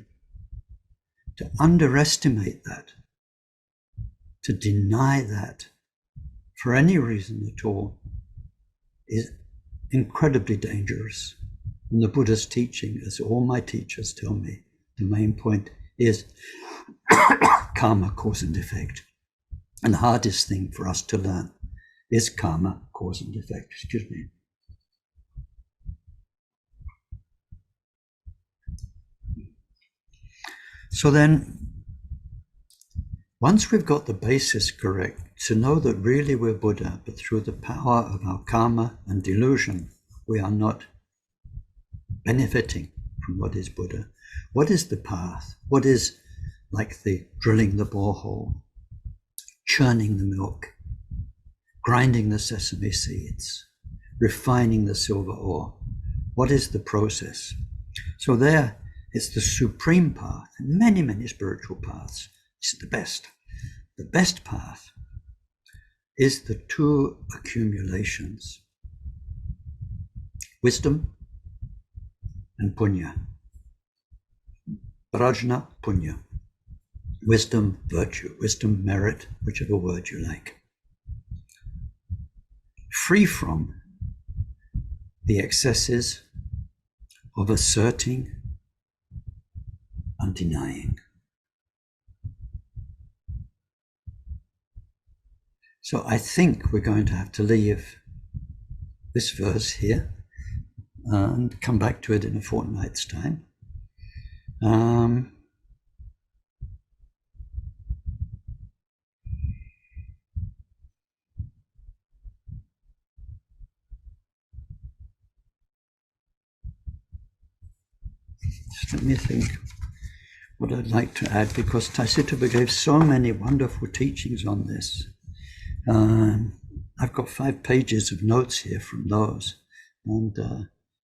To underestimate that, to deny that for any reason at all, is incredibly dangerous. And the Buddha's teaching, as all my teachers tell me, the main point is karma, cause and effect. And the hardest thing for us to learn is karma, cause and effect. Excuse me. So then, once we've got the basis correct, to know that really we're Buddha, but through the power of our karma and delusion, we are not benefiting from what is Buddha. What is the path? What is like the drilling the borehole, churning the milk, grinding the sesame seeds, refining the silver ore? What is the process? So there, it's the supreme path, and many, many spiritual paths. This is the best. The best path is the two accumulations, wisdom and punya. Prajna, punya. Wisdom, virtue. Wisdom, merit, whichever word you like. Free from the excesses of asserting and denying. So I think we're going to have to leave this verse here and come back to it in a fortnight's time. Just let me think what I'd like to add, because Tai Situpa gave so many wonderful teachings on this. I've got 5 pages of notes here from those, and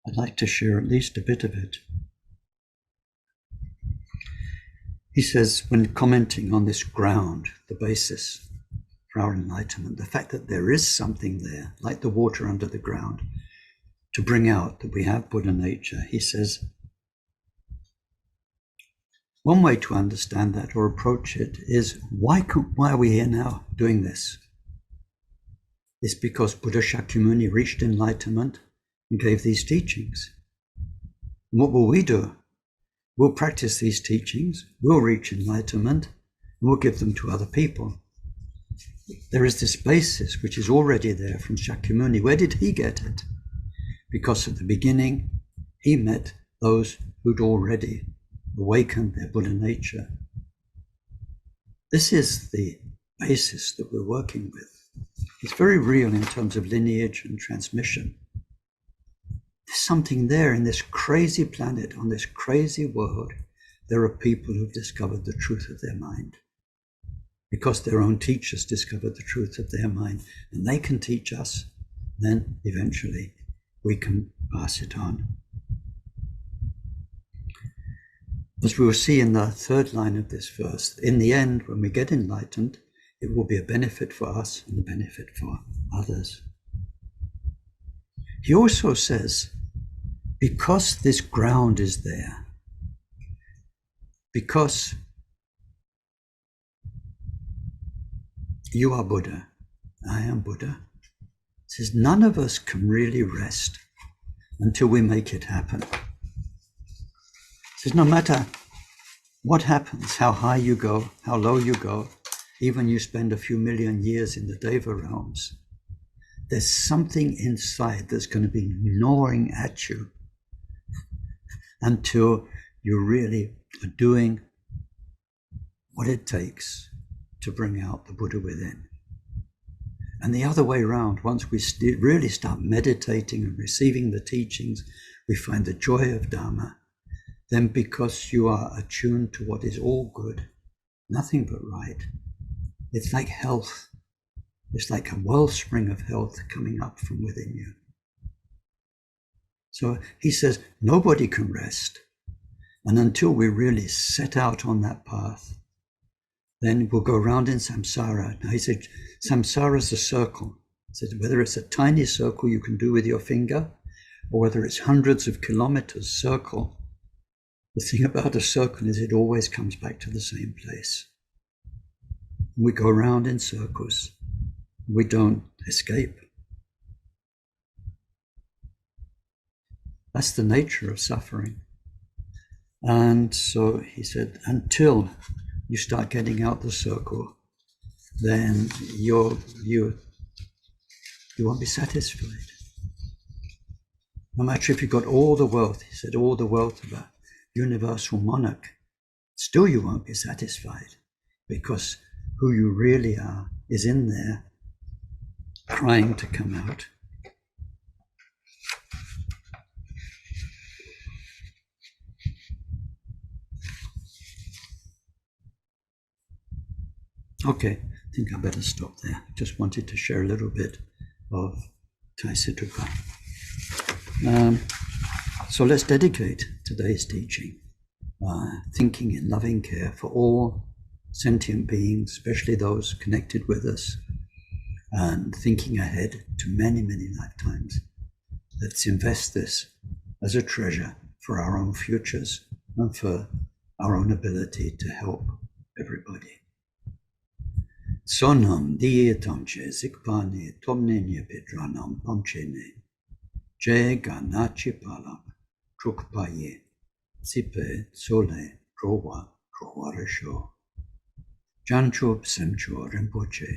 I'd like to share at least a bit of it. He says, when commenting on this ground, the basis for our enlightenment, the fact that there is something there, like the water under the ground, to bring out that we have Buddha nature, he says, one way to understand that or approach it is, why are we here now doing this? It's because Buddha Shakyamuni reached enlightenment and gave these teachings. And what will we do? We'll practice these teachings, we'll reach enlightenment, and we'll give them to other people. There is this basis which is already there from Shakyamuni. Where did he get it? Because at the beginning, he met those who'd already awakened their Buddha nature. This is the basis that we're working with. It's very real in terms of lineage and transmission. There's something there in this crazy planet, on this crazy world. There are people who've discovered the truth of their mind, because their own teachers discovered the truth of their mind, and they can teach us. Then eventually we can pass it on. As we will see in the 3rd line of this verse, in the end, when we get enlightened, it will be a benefit for us and a benefit for others. He also says, because this ground is there, because you are Buddha, I am Buddha, he says none of us can really rest until we make it happen. He says no matter what happens, how high you go, how low you go, even you spend a few million years in the Deva realms, there's something inside that's going to be gnawing at you until you really are doing what it takes to bring out the Buddha within. And the other way around, once we really start meditating and receiving the teachings, we find the joy of Dharma. Then because you are attuned to what is all good, nothing but right, it's like health. It's like a wellspring of health coming up from within you. So he says, nobody can rest. And until we really set out on that path, then we'll go around in samsara. Now he said, samsara is a circle. He said, whether it's a tiny circle you can do with your finger, or whether it's hundreds of kilometers circle, the thing about a circle is it always comes back to the same place. We go around in circles. We don't escape. That's the nature of suffering. And so he said, until you start getting out the circle, then you You won't be satisfied. No matter if you've got all the wealth, he said, all the wealth of a universal monarch, still you won't be satisfied, because who you really are is in there, trying to come out. Okay, I think I better stop there. Just wanted to share a little bit of Tai Situpa. So let's dedicate today's teaching, thinking in loving care for all sentient beings, especially those connected with us, and thinking ahead to many, many lifetimes. Let's invest this as a treasure for our own futures and for our own ability to help everybody. Sonam diye tamche zikpane tomne nye pedranam pamchene je ganachi palap trukpaye zipe sole prowa prowarisho jancho semcho rinpoche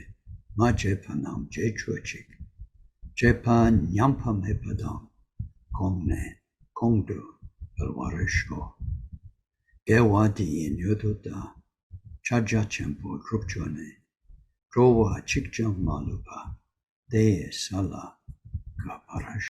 maje panam je chuchik je pa nyampam hepadam kongne kongdu alwarisho gewa diye nyododa chaja chempo trupchone Prowa chikjam malupa de sala kaparash.